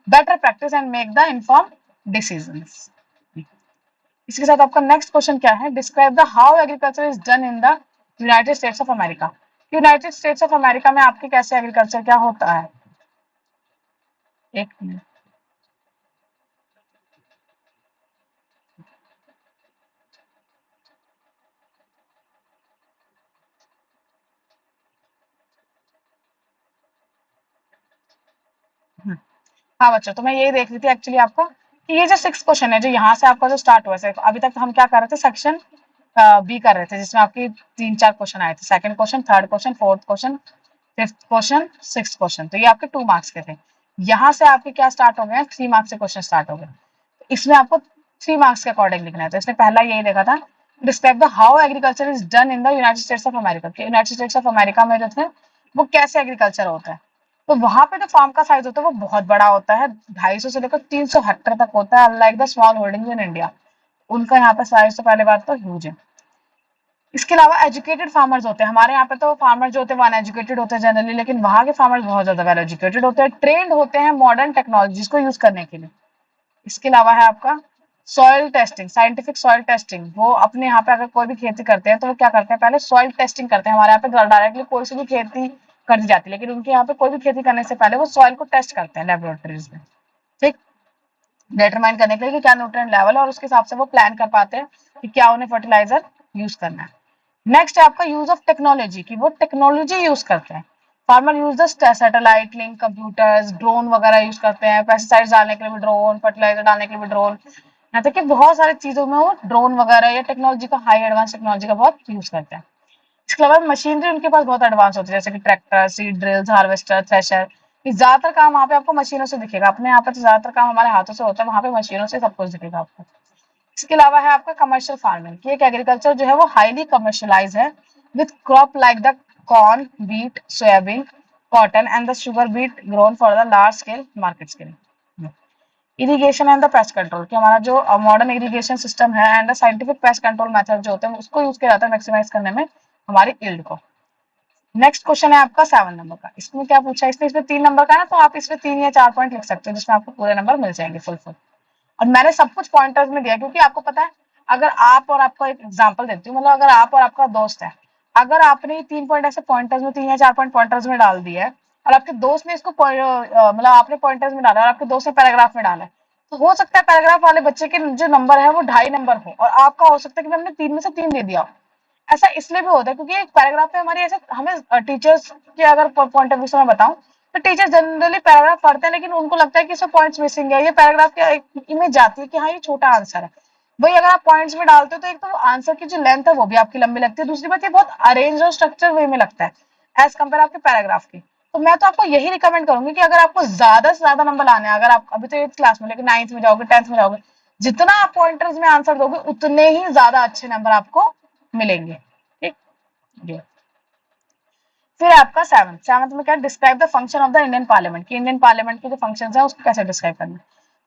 better practice and make the informed decisions. इसके साथ आपका next question क्या है, describe the how agriculture is done in the United states of America. United states of America में आपके कैसे agriculture क्या होता है? एक मिनट। हाँ बच्चों, तो मैं यही देख रही थी एक्चुअली आपका कि ये जो सिक्स क्वेश्चन है जो यहाँ से आपका जो स्टार्ट हुआ है, अभी तक हम क्या कर रहे थे, सेक्शन बी कर रहे थे, जिसमें आपकी 3-4 क्वेश्चन आए थे, second question, third question, fourth question, fifth question, six question. तो ये आपके 2 मार्क्स के थे। यहाँ से आपके क्या स्टार्ट हो गए, 3 मार्क्स से क्वेश्चन स्टार्ट हो गए। इसमें आपको 3 मार्क्स के अकॉर्डिंग लिखना है। तो इसने पहला यही देखा था, describe the how agriculture is done in the United states of America. United states of America में जो थे वो कैसे एग्रीकल्चर होता है। तो वहां पे जो फार्म का साइज होता है वो बहुत बड़ा होता है, 250 से लेकर 300 हेक्टेयर तक होता है, unlike the small holding in India. उनका यहाँ पे साइज तो पहले बात तो ह्यूज है। इसके अलावा एजुकेटेड फार्मर्स होते हैं, हमारे यहाँ पे तो फार्मर जो होते हैं वो अनएजुकेटेड होते हैं जनरली, लेकिन वहां के फार्मर्स बहुत ज्यादा वेल एजुकेटेड होते हैं, ट्रेंड होते हैं मॉडर्न टेक्नोलॉजीज को यूज करने के लिए। इसके अलावा है आपका soil testing, scientific soil testing. वो अपने यहाँ पे अगर कोई भी खेती करते हैं तो वो क्या करते हैं, पहले सॉइल टेस्टिंग करते हैं। हमारे यहाँ पे डायरेक्टली कोई सी भी खेती कर दी जाती है, लेकिन उनके यहाँ पे कोई भी खेती करने से पहले वो सॉइल को टेस्ट करते हैं लेबोरेटरीज में, ठीक, डिटरमाइन करने के लिए कि क्या न्यूट्रिएंट लेवल है, और उसके हिसाब से वो प्लान कर पाते हैं कि क्या उन्हें फर्टिलाइजर यूज करना है। नेक्स्ट है आपका यूज ऑफ टेक्नोलॉजी, की वो टेक्नोलॉजी यूज करते हैं। Farmer use the satellite link, computers, drone वगैरह यूज करते हैं, पेस्टिसाइड्स डालने के लिए भी ड्रोन, फर्टिलाइजर डालने के लिए भी ड्रोन, यहाँ तक कि बहुत सारी चीजों में वो ड्रोन वगैरह या टेक्नोलॉजी का, हाई एडवांस टेक्नोलॉजी का बहुत यूज करते हैं। इसके अलावा मशीनरी उनके पास बहुत एडवांस होती है, जैसे कि tractor, seed drills, harvester, thresher. ज्यादातर काम वहाँ पे आपको मशीनों से दिखेगा, अपने यहाँ पे तो ज्यादातर काम हमारे हाथों से होता है, वहाँ पे मशीनों से सब कुछ दिखेगा आपको। इसके अलावा है आपका कमर्शियल फार्मिंग, की एक एग्रीकल्चर जो है वो हाईली कमर्शियलाइज है, with crop like the corn, beet, soybean, cotton and the sugar beet grown for the large scale markets के लिए। Irrigation and the pest control, कि हमारा जो मॉडर्न इरिगेशन सिस्टम है and the scientific pest control method जो होते हैं उसको यूज किया जाता है मैक्सिमाइज करने में हमारी यील्ड को। नेक्स्ट क्वेश्चन है आपका 7 नंबर का। इसमें क्या पूछा है, इसमें 3 नंबर का है ना, तो आप इसमें 3 या 4 पॉइंट लिख सकते हो, जिसमें आपको पूरे नंबर मिल जाएंगे फुल। और मैंने सब कुछ पॉइंटर्स में दिया, क्योंकि आपको पता है, अगर आप और आपका एक एग्जांपल देती हूँ, मतलब अगर आप और आपका दोस्त है, अगर आपने 3 पॉइंट ऐसे पॉइंटर्स में, 3 या 4 पॉइंट पॉइंटर्स में डाल दिया है, और आपके दोस्त ने इसको मतलब आपने पॉइंटर्स में डाला और आपके दोस्त ने पैराग्राफ में डाला है, तो हो सकता है पैराग्राफ वाले बच्चे के जो नंबर है वो 2.5 नंबर हो, और आपका हो सकता है कि हमने 3 में से 3 दे दिया हो। ऐसा इसलिए भी होता है क्योंकि एक पैराग्राफ में हमारी ऐसे, हमें टीचर्स के अगर पॉइंट ऑफ व्यू से मैं बताऊं, तो टीचर जनरली पैराग्राफ पढ़ते हैं, लेकिन उनको लगता है कि इसमें पॉइंट्स मिसिंग है, ये पैराग्राफ की एक इमेज जाती है कि हाँ ये छोटा आंसर है। वही अगर आप पॉइंट्स में डालते हो तो एक तो आंसर की जो लेंथ है वो भी आपकी लंबी लगती है, दूसरी बात ये बहुत अरेंज और स्ट्रक्चर वे में लगता है एज कम्पेयर आपके पैराग्राफ की। तो मैं तो आपको यही रिकमेंड करूंगी कि अगर आपको ज्यादा से ज्यादा नंबर लाने हैं, अगर आप अभी तो 8th क्लास में, लेकिन 9th में जाओगे, 10th में जाओगे, जितना आप पॉइंटर्स में आंसर दोगे उतने ही ज्यादा अच्छे नंबर आपको मिलेंगे। ठीक, ये फिर आपका सेवंथ में क्या, describe the function of the Indian parliament, कि इंडियन पार्लियामेंट के जो फंक्शंस है उसको कैसे डिस्क्राइब करना है।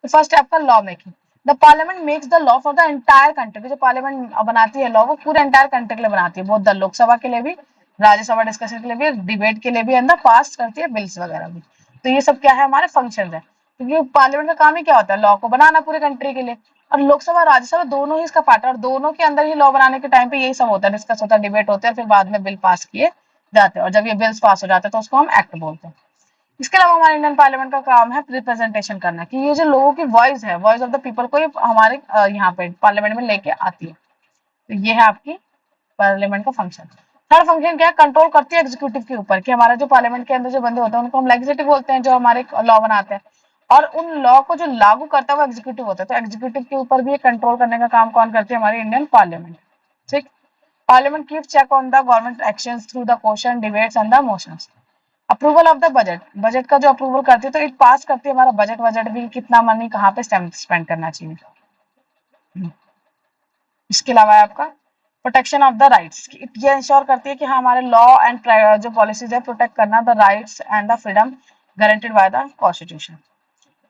तो फर्स्ट है आपका law making. The parliament makes the law for the entire country, जो पार्लियामेंट बनाती है लॉ वो पूरे एंटायर कंट्री के लिए बनाती है, बहुत द लोकसभा के लिए भी, राज्यसभा डिस्कशन के लिए भी, डिबेट के लिए भी, एंड पास करती है बिल्स वगैरह भी। तो ये सब क्या है, हमारे फंक्शन है, क्योंकि पार्लियामेंट का काम ही क्या होता है, लॉ को बनाना पूरे कंट्री के लिए। और लोकसभा राज्यसभा दोनों ही इसका पार्ट है, और दोनों के अंदर ही लॉ बनाने के टाइम पे यही सब होता है, डिस्कस होता है, डिबेट होते हैं, फिर बाद में बिल पास किए जाते हैं, और जब ये बिल्स पास हो जाते हैं तो उसको हम एक्ट बोलते हैं। इसके अलावा हमारे इंडियन पार्लियामेंट का काम है रिप्रेजेंटेशन करना, कि ये जो लोगों की वॉइस है, वॉइस ऑफ द पीपल को ये हमारे यहाँ पे पार्लियामेंट में लेके आती है। तो ये है आपकी पार्लियामेंट का फंक्शन। थर्ड फंक्शन क्या है, कंट्रोल करती है एग्जीक्यूटिव के ऊपर, कि हमारा जो पार्लियामेंट के अंदर जो बंदे होते हैं उनको हम लेजिस्लेटिव बोलते हैं, जो हमारे लॉ बनाते हैं, और उन लॉ को जो लागू करता है वो एग्जीक्यूटिव होता है। तो एग्जीक्यूटिव के ऊपर भी कंट्रोल करने का काम कौन करती है, हमारी इंडियन पार्लियामेंट। ठीक, parliament keeps check on the government actions through the question, debates and the motions. Approval of the budget, budget का जो अप्रूवल करती है, तो इट पास करती है हमारा बजट भी, कितना मनी कहाँ पे स्पेंड करना चाहिए। इसके अलावा है आपका प्रोटेक्शन ऑफ द राइट्स, ये इंश्योर करती है कि हाँ हमारे लॉ एंड जो पॉलिसीज है प्रोटेक्ट करना the rights and the freedom guaranteed by the constitution.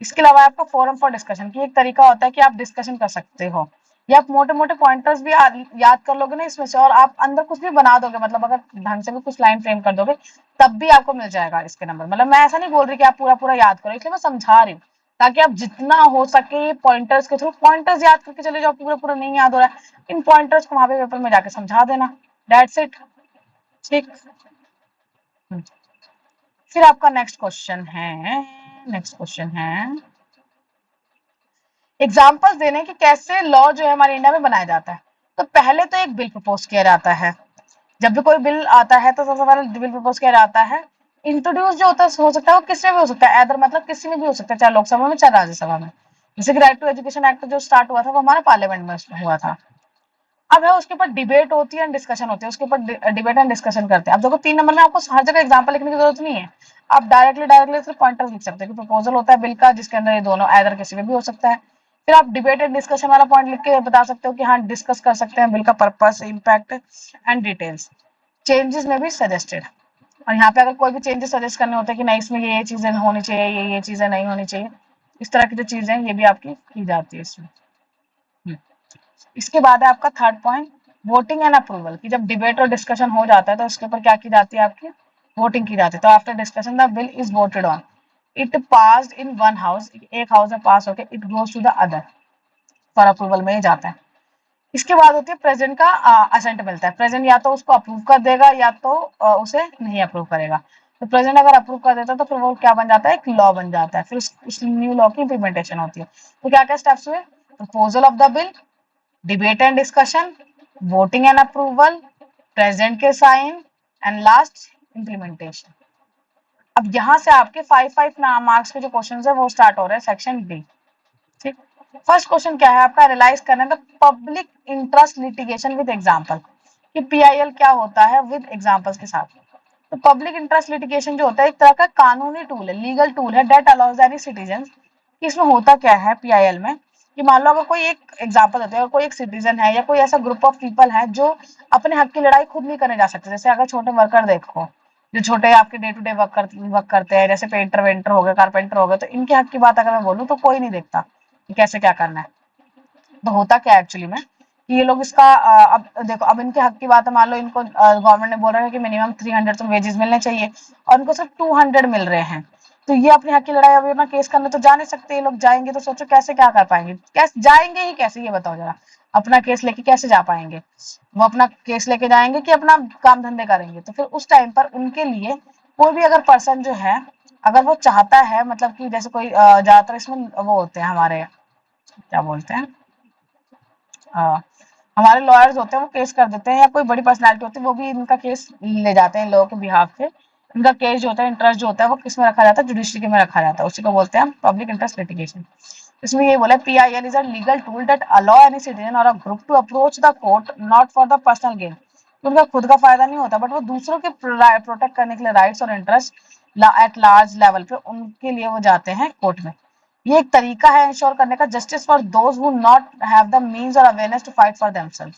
इसके अलावा आपका फोरम फॉर डिस्कशन, की एक तरीका होता है कि आप डिस्कशन कर सकते हो, या आप मोटे मोटे पॉइंटर्स भी याद कर लोगे ना इसमें से, और आप अंदर कुछ भी बना दोगे, मतलब अगर ढंग से भी कुछ लाइन फ्रेम कर दोगे तब भी आपको मिल जाएगा इसके नंबर। मतलब मैं ऐसा नहीं बोल रही कि आप पूरा पूरा याद करो, इसलिए मैं समझा रही हूँ, ताकि आप जितना हो सके पॉइंटर्स के थ्रू पॉइंटर्स याद करके चले जाओ, पूरा पूरा नहीं याद हो रहा है, इन पॉइंटर्स को वहां पे पेपर में जाके समझा देना, दैट्स इट। ठीक, फिर आपका नेक्स्ट क्वेश्चन है एग्जाम्पल्स देने कि कैसे लॉ जो है हमारे इंडिया में बनाया जाता है। तो पहले तो एक बिल प्रपोज किया जाता है, जब भी कोई बिल आता है तो सबसे पहले बिल प्रपोज किया जाता है। इंट्रोड्यूस जो होता है हो सकता है वो किसमें भी हो सकता है, एदर मतलब किसी में भी हो सकता है, चाहे लोकसभा में चाहे राज्यसभा में। जैसे कि राइट टू एजुकेशन एक्ट जो स्टार्ट हुआ था वो हमारे पार्लियामेंट में हुआ था। अब है उसके ऊपर डिबेट होती है एंड डिस्कशन होती है, उसके ऊपर डिबेट एंड डिस्कशन करते हैं। अब देखो 3 नंबर में आपको हर जगह एग्जांपल लिखने की जरूरत नहीं है, आप डायरेक्टली सिर्फ पॉइंटर्स लिख सकते हैं कि प्रपोजल होता है बिल का, जिसके अंदर ये दोनों एदर किसी में भी हो सकता है। फिर आप डिबेट एंड डिस्कशन वाला पॉइंट लिख के बता सकते हो कि हाँ डिस्कस कर सकते हैं बिल का purpose, impact and details, changes में भी सजेस्टेड। और यहाँ पे अगर कोई भी चेंजेस सजेस्ट करने होते हैं कि नहीं इसमें ये चीजें होनी चाहिए, ये चीजें नहीं होनी चाहिए, इस तरह की जो चीजें हैं ये भी आपकी की जाती है इसमें। इसके बाद है आपका third point voting and approval, की जब डिबेट और डिस्कशन हो जाता है तो उसके ऊपर क्या की जाती है, आपकी वोटिंग की जाती है। तो after discussion the bill is voted on, it passed in one house, एक हाउस में पास होकर it goes to the other for approval में ही जाता है। इसके बाद होती है प्रेजेंट का असेंट मिलता है, प्रेजेंट या तो उसको अप्रूव कर देगा या तो उसे नहीं अप्रूव करेगा। तो प्रेजेंट अगर अप्रूव कर देता है तो फिर वो क्या बन जाता है, एक लॉ बन जाता है, फिर उस न्यू लॉ की इंप्लीमेंटेशन होती है। तो क्या क्या स्टेप्स हुए, proposal of the bill, debate and discussion, voting and approval, present के साइन एंड लास्ट इम्प्लीमेंटेशन। अब यहाँ से आपके 5 मार्क्स के जो क्वेश्चन है वो स्टार्ट हो रहे हैं सेक्शन डी। ठीक, फर्स्ट क्वेश्चन क्या है आपका, रियलाइज करना है public interest litigation with example, कि पीआईएल क्या होता है विद एग्जांपल्स के साथ। तो पब्लिक इंटरेस्ट लिटिगेशन जो होता है एक तरह का कानूनी टूल है, लीगल टूल है, दैट अलाउज एनी सिटीजन। इसमें होता क्या है पीआईएल में, कि मान लो अगर कोई एक एग्जांपल होता है, कोई एक सिटीजन है या कोई ऐसा ग्रुप ऑफ पीपल है जो अपने हक की लड़ाई खुद नहीं करने जा सकते। जैसे अगर छोटे वर्कर देखो, जो छोटे आपके डे टू डे वर्क करते हैं, जैसे पेंटर वेंटर हो गए, कारपेंटर हो गए, तो इनके हक की बात अगर मैं बोलूँ तो कोई नहीं देखता कि कैसे क्या करना है। तो होता क्या है एक्चुअली में कि ये लोग इसका अब देखो, अब इनके हक की बात है, मान लो इनको गवर्नमेंट ने बोल रहा है कि मिनिमम 300 तो वेजेस मिलने चाहिए और इनको सिर्फ 200 मिल रहे हैं। तो ये अपने हक की लड़ाई अभी अपना केस करने तो जा नहीं सकते, ये लोग जाएंगे तो सोचो कैसे क्या कर पाएंगे, कैसे जाएंगे ही कैसे, ये बताओ जरा, अपना केस लेके कैसे जा पाएंगे, वो अपना केस लेके जाएंगे कि अपना काम धंधे करेंगे। तो फिर उस टाइम पर उनके लिए कोई भी अगर पर्सन जो है, अगर वो चाहता है, मतलब कि जैसे कोई ज्यादातर इसमें वो होते हैं हमारे, क्या बोलते हैं, हमारे लॉयर्स होते हैं, वो केस कर देते हैं, या कोई बड़ी पर्सनालिटी होती है वो भी इनका केस ले जाते हैं इन लोगों के बिहाफ पे। इनका केस जो होता है, इंटरेस्ट जो होता है वो किस में रखा जाता है, जुडिशरी में रखा जाता है, उसी को बोलते हैं पब्लिक इंटरेस्ट लिटिगेशन। इसमें ये बोला PIL is a legal tool that allow any citizen और a group to approach the court not for the personal gain. उनका खुद का फायदा नहीं होता, बट वो दूसरों के प्रोटेक्ट करने के लिए राइट्स और इंटरेस्ट एट लार्ज लेवल पे, उनके लिए वो जाते हैं कोर्ट में। ये एक तरीका है इंश्योर करने का justice for those who not have the means और awareness to fight for themselves.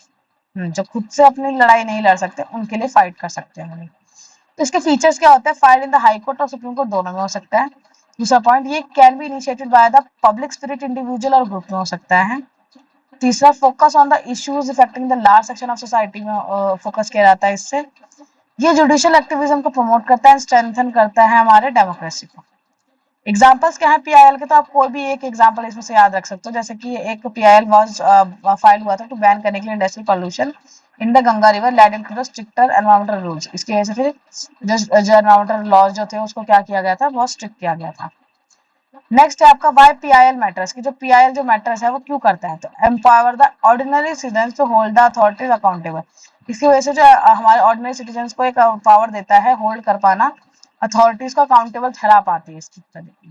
जो खुद से अपनी लड़ाई नहीं लड़ सकते उनके लिए फाइट कर सकते हैं। तो इसके फीचर्स क्या होते हैं? File in the High Court और सुप्रीम कोर्ट दोनों में हो सकता है। दूसरा पॉइंट, ये can be initiated by the public spirit individual और ग्रुप में हो सकता है। तीसरा, focus on the issues affecting the large section of society में फोकस किया जाता है इससे। ये जुडिशियल एक्टिविज्म को प्रमोट करता है, स्ट्रेंथन करता है हमारे डेमोक्रेसी को। एग्जांपल्स क्या है पीआईएल के? तो आप कोई भी एक एग्जांपल इसमें से याद रख सकते हो, जैसे कि एक पीआईएल वाज फाइल हुआ था टू बैन करने के लिए industrial pollution in the Ganga river led into stricter environmental rules. इसकी वजह से फिर जो एनवायरमेंटल लॉज जो थे उसको क्या किया गया था? बहुत स्ट्रिक्ट किया गया था। नेक्स्ट है आपका वाई पीआईएल मैटर्स की। जो पीआईएल जो मैटर्स है वो क्यों करता है? तो empower the ordinary citizen to hold the authorities accountable. इसकी वजह से जो हमारे ऑर्डिनरी सिटीजन को एक पावर देता है होल्ड कर पाना, अथॉरिटीज को अकाउंटेबल ठहरा पाती है इसकी तरीके।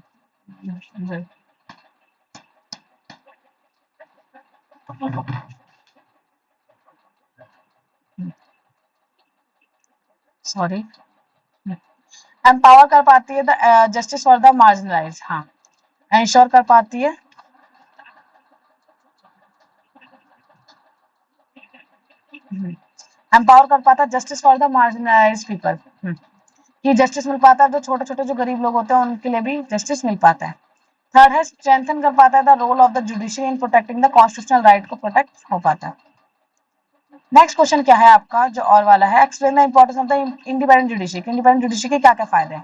सॉरी, एम्पावर कर पाती है the justice for the marginalise. हाँ, इंश्योर कर पाती है एम्पावर कर पाता है justice for the marginalise people, कि जस्टिस मिल पाता है तो छोटे छोटे जो गरीब लोग होते हैं उनके लिए भी जस्टिस मिल पाता है। थर्ड है, स्ट्रेंथन कर पाता है the role of the judiciary in protecting the constitutional right को प्रोटेक्ट हो पाता है। नेक्स्ट क्वेश्चन क्या है आपका जो और वाला है, explain the importance of the independent judiciary. Independent judiciary के क्या क्या फायदे हैं?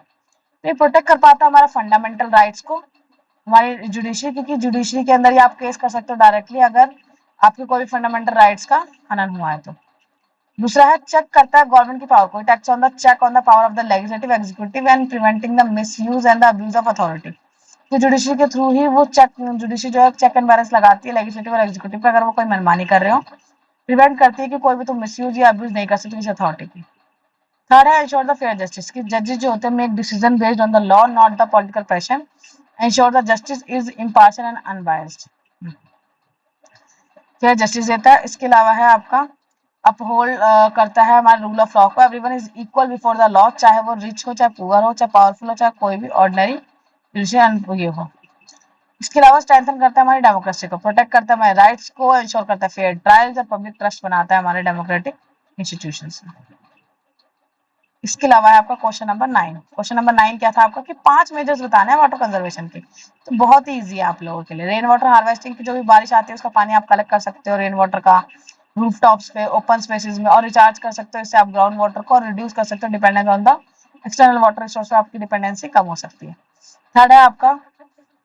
तो ये प्रोटेक्ट कर पाता है हमारा फंडामेंटल राइट्स को, हमारी जुडिशरी, क्योंकि जुडिशरी के अंदर ही आप केस कर सकते हो डायरेक्टली अगर आपके कोई भी फंडामेंटल राइट्स का हनन हुआ है तो। दूसरा है, चेक करता है गवर्नमेंट की पावर को, it acts on the check on the power of the legislative executive and preventing the misuse and the abuse of authority. तो जुडिशरी के थ्रू ही वो जुडिशरी जो है चेक एंड बैलेंस लगाती है लेजिस्लेटिव और एग्जीक्यूटिव पे, अगर वो कोई मनमानी कर रहे हो प्रिवेंट करती है कि कोई भी तुम मिसयूज या अब्यूज नहीं कर सकते किसी अथॉरिटी की। थर्ड है, इंश्योर द फेयर जस्टिस, की जजेस जो होते हैं make decision based on the law not the political pressure, ensure the justice is impartial and unbiased, fair justice देता है। इसके अलावा है आपका अपहोल्ड करता है हमारे रूल ऑफ लॉ को, everyone is equal before the law, चाहे वो रिच हो, चाहे पुअर हो, चाहे पावरफुल हो, चाहे कोई भी ऑर्डिनरी ये हो। इसके अलावा स्ट्रेंथन करता है हमारी डेमोक्रेसी को, प्रोटेक्ट करता है हमारे राइट्स को, इंश्योर करता है फेयर ट्रायल्स और पब्लिक ट्रस्ट बनाता है हमारे डेमोक्रेटिक इंस्टीट्यूशंस में। इसके अलावा है आपका क्वेश्चन नंबर 9। क्वेश्चन नंबर 9 क्या था आपका कि 5 मेजर्स बताने हैं वाटर कंजर्वेशन के। तो बहुत ही इजी है आप लोगों के लिए। रेन वाटर हार्वेस्टिंग की, जो भी बारिश आती है उसका पानी आप कलेक्ट कर सकते हो रेन वाटर का रूफटॉप्स पे, ओपन स्पेसेस में, और रिचार्ज कर सकते हो। इससे आप ग्राउंड वाटर को रिड्यूस कर सकते हो, dependence on the external water resource पे आपकी डिपेंडेंसी कम हो सकती है। थर्ड है आपका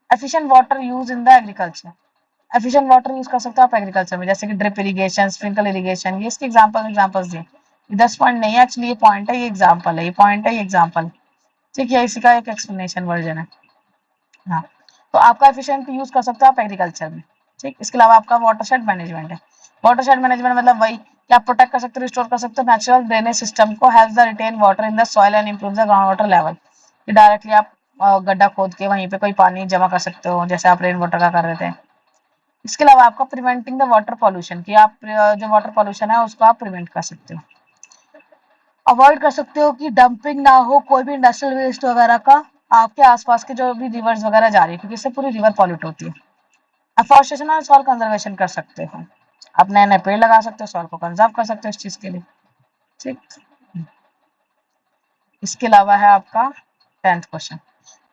efficient water use in the agriculture. Efficient water use कर सकते हो आप एग्रीकल्चर में, जैसे कि ड्रिप इरिगेशन, स्प्रिंकल इरिगेशन। ये इसके एग्जांपल्स दिए। 10 पॉइंट नहीं है एक्चुअली, ये पॉइंट है, ये एग्जांपल है, ये पॉइंट है, ये एग्जांपल, ठीक है, इसी का एक एक्सप्लेनेशन वर्जन है। हाँ, तो आपका एफिशिएंट यूज कर सकते हो आप एग्रीकल्चर में, ठीक। इसके अलावा आपका वाटरशेड मैनेजमेंट है। वाटरशेड मैनेजमेंट मतलब वही कि आप प्रोटेक्ट कर सकते हो, रिस्टोर कर सकते हो नेचुरल ड्रेनेज सिस्टम को, help the retain water in the soil and improve the ground water level. Directly आप गड्ढा खोद के वहीं पे कोई पानी जमा कर सकते हो, जैसे आप रेन वाटर का कर रहे थे। इसके अलावा आपका प्रिवेंटिंग द वाटर पॉल्यूशन, कि आप जो वाटर पॉल्यूशन है उसको आप प्रिवेंट कर सकते हो, अवॉइड कर सकते हो कि डंपिंग ना हो कोई भी इंडस्ट्रियल वेस्ट वगैरह का आपके आसपास के जो भी रिवर्स वगैरह जा रही है, क्योंकि इससे पूरी रिवर पॉल्यूट होती है। अफॉरेस्टेशन और सॉइल कंजर्वेशन कर सकते हो, आप नए नए पेड़ लगा सकते हो, सॉइल को कंजर्व कर सकते हो इस चीज के लिए, ठीक। इसके अलावा है आपका 10th क्वेश्चन।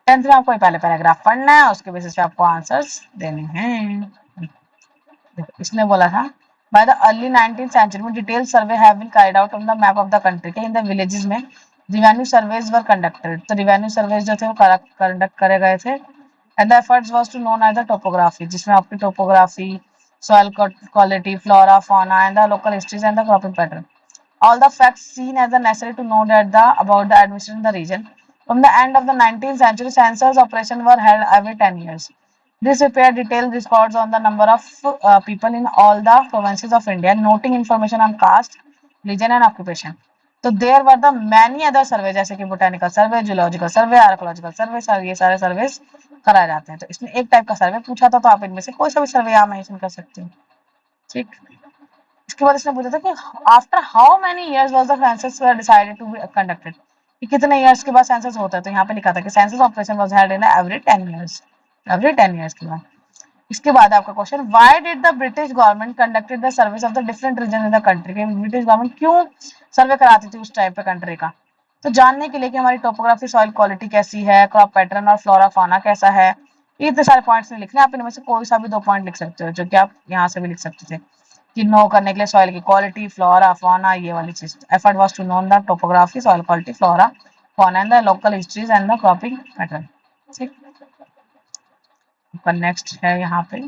10th में आपको पहले पैराग्राफ पढ़ना है, उसके बेसिस पे आपको आंसर्स देने हैं। देखो इसने बोला था by the early 19th century में detail survey have been carried out on the map of the country, के in the villages में revenue surveys were conducted। तो revenue surveys जो थे वो कंडक्ट करे गए थे, and the efforts was to known as the topography, जिसमें आपकी topography, soil quality, flora, fauna and the local histories and the cropping pattern, all the facts seen as the necessary to know that the about the administration in the region. From the end of the 19th century, census operations were held every 10 years. This prepared detailed records on the number of people in all the provinces of India, noting information on caste, religion and occupation. तो there were the many other survey, जैसे कि botanical सर्वे, zoological survey, archaeological survey, ये सारे सर्वेस कराए जाते हैं। तो इसमें एक टाइप का सर्वे पूछा था, तो आप इनमें से कोई सा भी सर्वे आप मेंशन कर सकते हो, ठीक। इसके बाद इसने पूछा था कि after how many years was the census were decided to be conducted, कि कितने ईयर्स के बाद सेंसस होता है, तो यहाँ पे लिखा था कि census operation was held in every 10 years, every 10 years के बाद। इसके बाद आपका question, why did the British government conducted the service of the different region in the country, British government क्यों सर्वे कराती थी उस टाइप पे कंट्री का? तो जानने के लिए कि हमारी टोपोग्राफी, सॉइल क्वालिटी कैसी है, क्रॉप पैटर्न और फ्लोरा फाना कैसा है। इतने सारे पॉइंट्स नहीं लिखने, आप इनमें से कोई सा भी 2 पॉइंट लिख सकते हो, जो कि आप यहाँ से भी लिख सकते थे कि नो करने के लिए सॉइल की क्वालिटी, फ्लोरा फाना, ये वाली चीज। Effort was to know the topography, soil quality, flora fauna and the local histories and the cropping pattern. ठीक, नेक्स्ट है यहाँ पे,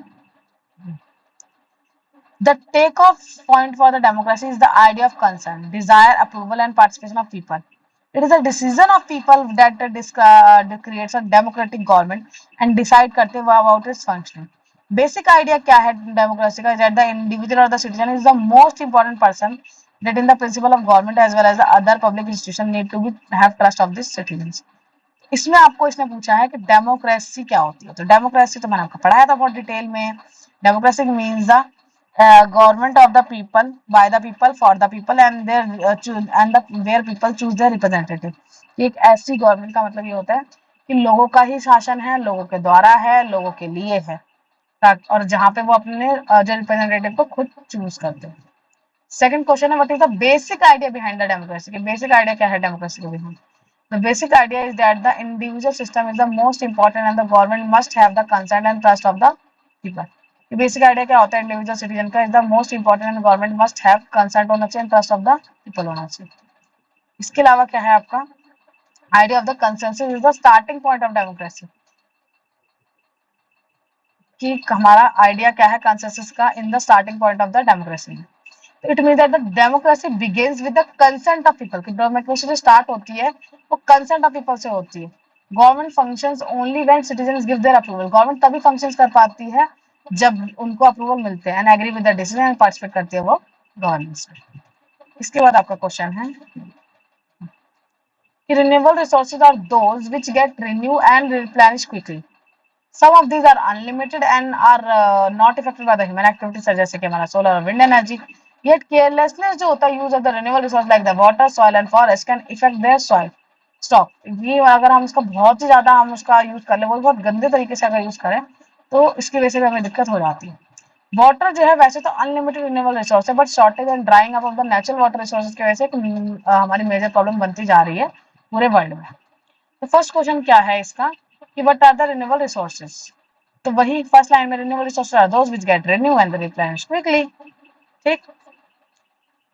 the takeoff point for the democracy is the idea of consent, desire, approval, and participation of people. It is a decision of people that creates a democratic government and decide करते हुए about its functioning. Basic idea क्या है democracy का? That the individual or the citizen is the most important person that in the principle of government as well as the other public institution need to be have trust of these citizens. इसमें आपको इसने पूछा है कि democracy क्या होती है, तो डेमोक्रेसी तो मैंने आपको पढ़ाया था बहुत डिटेल में। Democracy means the government of the people, by the people, for the people and where people choose their representative. एक ऐसी गवर्नमेंट का मतलब ये होता है कि लोगों का ही शासन है, लोगों के द्वारा है, लोगों के लिए है, और जहाँ पे वो अपने जो रिप्रेजेंटेटिव को खुद चूज करते हैं। सेकंड क्वेश्चन है, what is the basic idea behind the democracy, basic idea क्या है डेमोक्रेसी के behind? The basic idea is that the individual system is the most important and the government must have the consent and trust of the people. ये basic idea क्या होता है individual citizen का? is the most important and government must have consent होना चाहिए, trust of the people होना चाहिए। इसके अलावा क्या है आपका idea of the consensus is the starting point of democracy, कि हमारा आइडिया क्या है कंसेंसस का in the starting point of the democracy. It mean that the democracy begins with the consent of people, कि डेमोक्रेसी जो start होती है वो कंसेंट ऑफ पीपल से होती है। Government functions only when citizens give their approval, government तभी functions कर पाती है जब उनको अप्रूवल मिलते हैं and agree with the decision and participate करती है वो गवर्नेंस में। इसके बाद आपका क्वेश्चन है कि renewable resources are those which get renew and replenish quickly, some of these are unlimited and are not affected by the human activities, जैसे कि हमारा सोलर और विंड एनर्जी। Yet carelessness जो होता है use of the renewable resource like the water, soil and forest can affect their soil stock. ये अगर हम इसका बहुत ही ज्यादा हम उसका यूज कर ले, वो बहुत गंदे तरीके से अगर यूज करें तो इसकी वजह से भी हमें दिक्कत हो जाती है। वाटर जो है वैसे तो अनलिमिटेड रिन्यूएबल रिसोर्स है, but shortage and drawing up of the natural water resources की वजह से हमारी मेजर प्रॉब्लम बनती जा रही है पूरे वर्ल्ड में। तो फर्स्ट क्वेश्चन क्या है इसका कि what are the renewable resources? तो वही फर्स्ट लाइन में renewable resources are those which get renew and replenish quickly, ठीक,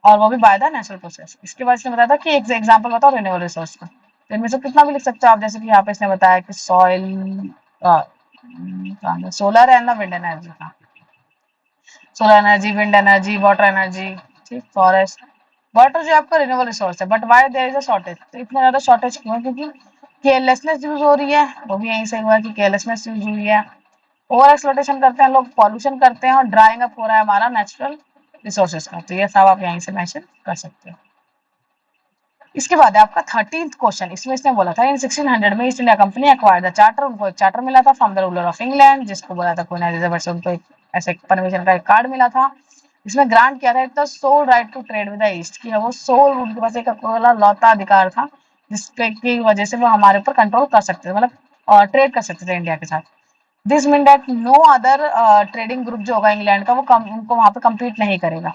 और वो भी बाय द नेचुरल प्रोसेस। इसके बाद इसने बताया था कि एक एग्जांपल बताओ रिन्यूएबल रिसोर्स का, तो इनमें से कितना भी लिख सकते हो आप, जैसे कि यहाँ पे इसने बताया कि soil, solar and the wind energy का, solar energy, wind energy, water energy, ठीक, फॉरेस्ट। वाटर जो आपका रिन्यूएबल रिसोर्स है, but why there is a shortage, तो इतना ज्यादा शॉर्टेज क्यों है? क्योंकि केयरलेसनेस यूज हो रही है, वो भी यहीं से हुआ कि केयरलेसनेस यूज हुई है, ओवर एक्सप्लॉइटेशन करते हैं लोग, पॉल्यूशन करते हैं और ड्राइंग अप हो रहा है हमारा नेचुरल रिसोर्सेज का। तो ये सब आप यहीं से मेंशन कर सकते हो। इसके बाद है आपका 13th क्वेश्चन, इसमें इसने बोला था इन 1600 में east India company acquired the charter, उनको एक चार्टर मिला था from the ruler of England, जिसको बोला था क्वीन एलिजाबेथ से उनको एक ऐसे परमिशन का एक कार्ड मिला था। इसमें ग्रांट किया था it the sole right to trade with the east, की वो सोल उनके पास एक अकेला लौता अधिकार था जिसके की वजह से वो हमारे ऊपर कंट्रोल कर सकते थे, मतलब ट्रेड कर सकते थे इंडिया के साथ। This mean that no other trading group जो होगा इंग्लैंड का वो उनको वहां पे कम्पीट नहीं करेगा,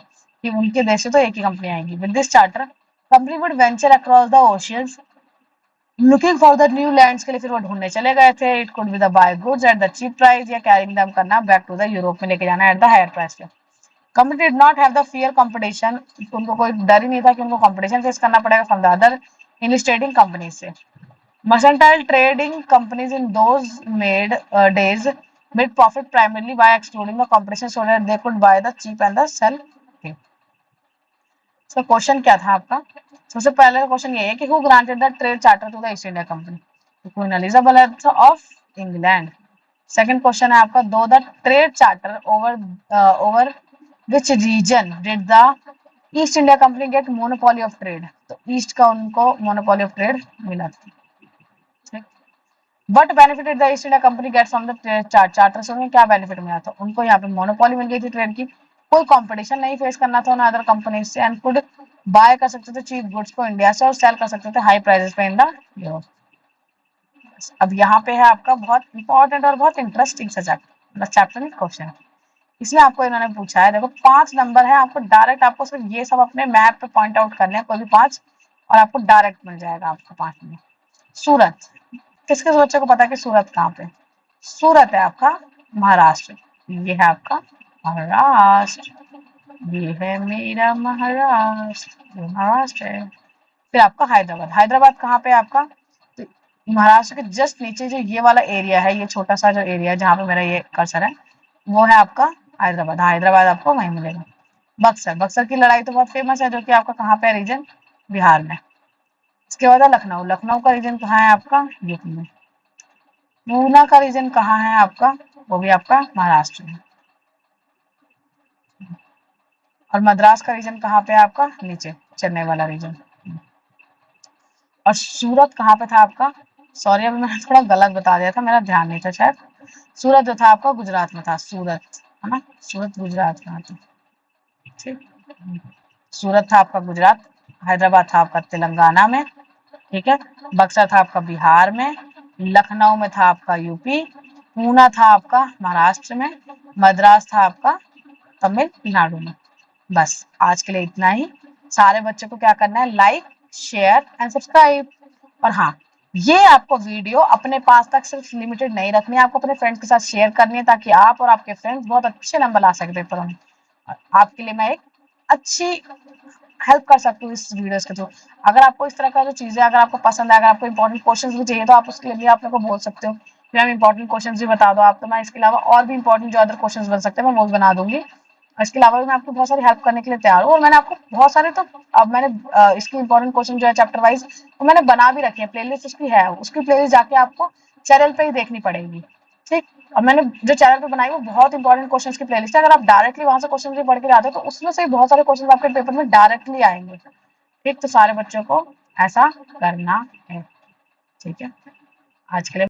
कि उनके देश से तो एक ही कंपनी आएगी। With this charter company would venture across the oceans looking for the new lands, के लिए फिर वो ढूंढने चले गए थे। It could be the buy goods at the cheap price या कैरिंग देम करना बैक टू द यूरोप में लेके जाना एट द हायर प्राइस पे। Company did not have the fear competition, उनको कोई डर ही नहीं था कि उनको कंपटीशन फेस करना पड़ेगा from the other English trading companies से। Mercantile trading companies in those days made profit primarily by excluding the competition so that they could buy the cheap and the sell cheap. So question क्या था आपका? सबसे पहले question ये है कि who granted the trade charter to the East India Company? Queen Elizabeth of England. Second question है आपका though the trade charter over which region did the East India Company get monopoly of trade? तो east का उनको monopoly of trade मिला था। But benefited the east India company get from the charter से उन्हें क्या बेनिफिट मिला था? उनको यहाँ पे मोनोपोली मिल गई थी ट्रेड की, कोई कंपटीशन नहीं फेस करना था उन्हें अदर कंपनीज से, एंड कुड बाय कर सकते थे चीप गुड्स को इंडिया से और सेल कर सकते थे हाई प्राइसेस पे इन द यूरोप। अब यहाँ पे है आपका बहुत इंपॉर्टेंट और बहुत इंटरेस्टिंग सा चैप्टर नहीं क्वेश्चन। इसमें आपको इन्होंने पूछा है, देखो 5 नंबर है, आपको डायरेक्ट आपको सिर्फ ये सब अपने मैप पे पॉइंट आउट करने हैं, कोई भी 5, और आपको डायरेक्ट मिल जाएगा आपको 5 में। सूरत, किस किस बच्चे को पता है कि सूरत कहाँ पे? सूरत है आपका महाराष्ट्र, ये है आपका महाराष्ट्र, ये है मेरा महाराष्ट्र, ये महाराष्ट्र है। फिर आपका हैदराबाद, हैदराबाद कहाँ पे है आपका? तो महाराष्ट्र के जस्ट नीचे जो ये वाला एरिया है, ये छोटा सा जो एरिया है जहाँ पे मेरा ये कर्सर है, वो है आपका हैदराबाद। हाँ, हैदराबाद आपको वहीं मिलेगा। बक्सर, बक्सर की लड़ाई तो बहुत फेमस है, जो कि आपका कहाँ पे है रीजन? बिहार में। इसके बाद है लखनऊ, लखनऊ का रीजन कहाँ है आपका? यूपी में। पूना का रीजन कहाँ है आपका? वो भी आपका महाराष्ट्र में। और मद्रास का रीजन कहाँ पे है आपका? नीचे, चेन्नई वाला रीजन। और सूरत कहाँ पे था आपका? सॉरी, अभी मैंने थोड़ा गलत बता दिया था, मेरा ध्यान नहीं था शायद। सूरत जो था आपका गुजरात में था, सूरत है ना, सूरत गुजरात में था। ठीक, सूरत था आपका गुजरात, हैदराबाद था आपका तेलंगाना में, ठीक है, बक्सर था आपका बिहार में, लखनऊ में था आपका यूपी, पूना था आपका महाराष्ट्र में, मद्रास था आपका तमिलनाडु में। बस आज के लिए इतना ही। सारे बच्चों को क्या करना है? Like, share and subscribe. और हाँ, ये आपको वीडियो अपने पास तक सिर्फ लिमिटेड नहीं रखनी है, आपको अपने फ्रेंड्स के साथ शेयर करनी है, ताकि आप और आपके फ्रेंड्स बहुत अच्छे नंबर ला सके पेपर में। आपके लिए मैं एक अच्छी हेल्प कर सकती हूँ इस वीडियोस के थ्रू। अगर आपको इस तरह का जो चीजें अगर आपको पसंद है, अगर आपको इंपॉर्टेंट क्वेश्चंस भी चाहिए, तो आप उसके लिए भी आप मेरे को बोल सकते हो कि मैम इंपॉर्टेंट क्वेश्चंस भी बता दो आप, तो मैं इसके अलावा और भी इंपॉर्टेंट जो अदर क्वेश्चंस बन सकते हैं मैं वो भी बना दूंगी। इसके अलावा भी मैं आपको बहुत सारी हेल्प करने के लिए तैयार हूँ, और मैंने आपको बहुत सारे, तो अब मैंने इसकी इंपॉर्टेंट क्वेश्चन जो है चैप्टर वाइज तो मैंने बना भी रखी है, प्लेलिस्ट उसकी है, उसकी प्लेलिस्ट जाके आपको चैनल पे ही देखनी पड़ेगी। ठीक, और मैंने जो चैनल पे बनाई वो बहुत इंपॉर्टेंट क्वेश्चंस की प्लेलिस्ट है, अगर आप डायरेक्टली वहां से क्वेश्चन भी पढ़ के जाते हो तो उसमें से बहुत सारे क्वेश्चन आपके पेपर में डायरेक्टली आएंगे। ठीक, तो सारे बच्चों को ऐसा करना है। ठीक है, आज के लिए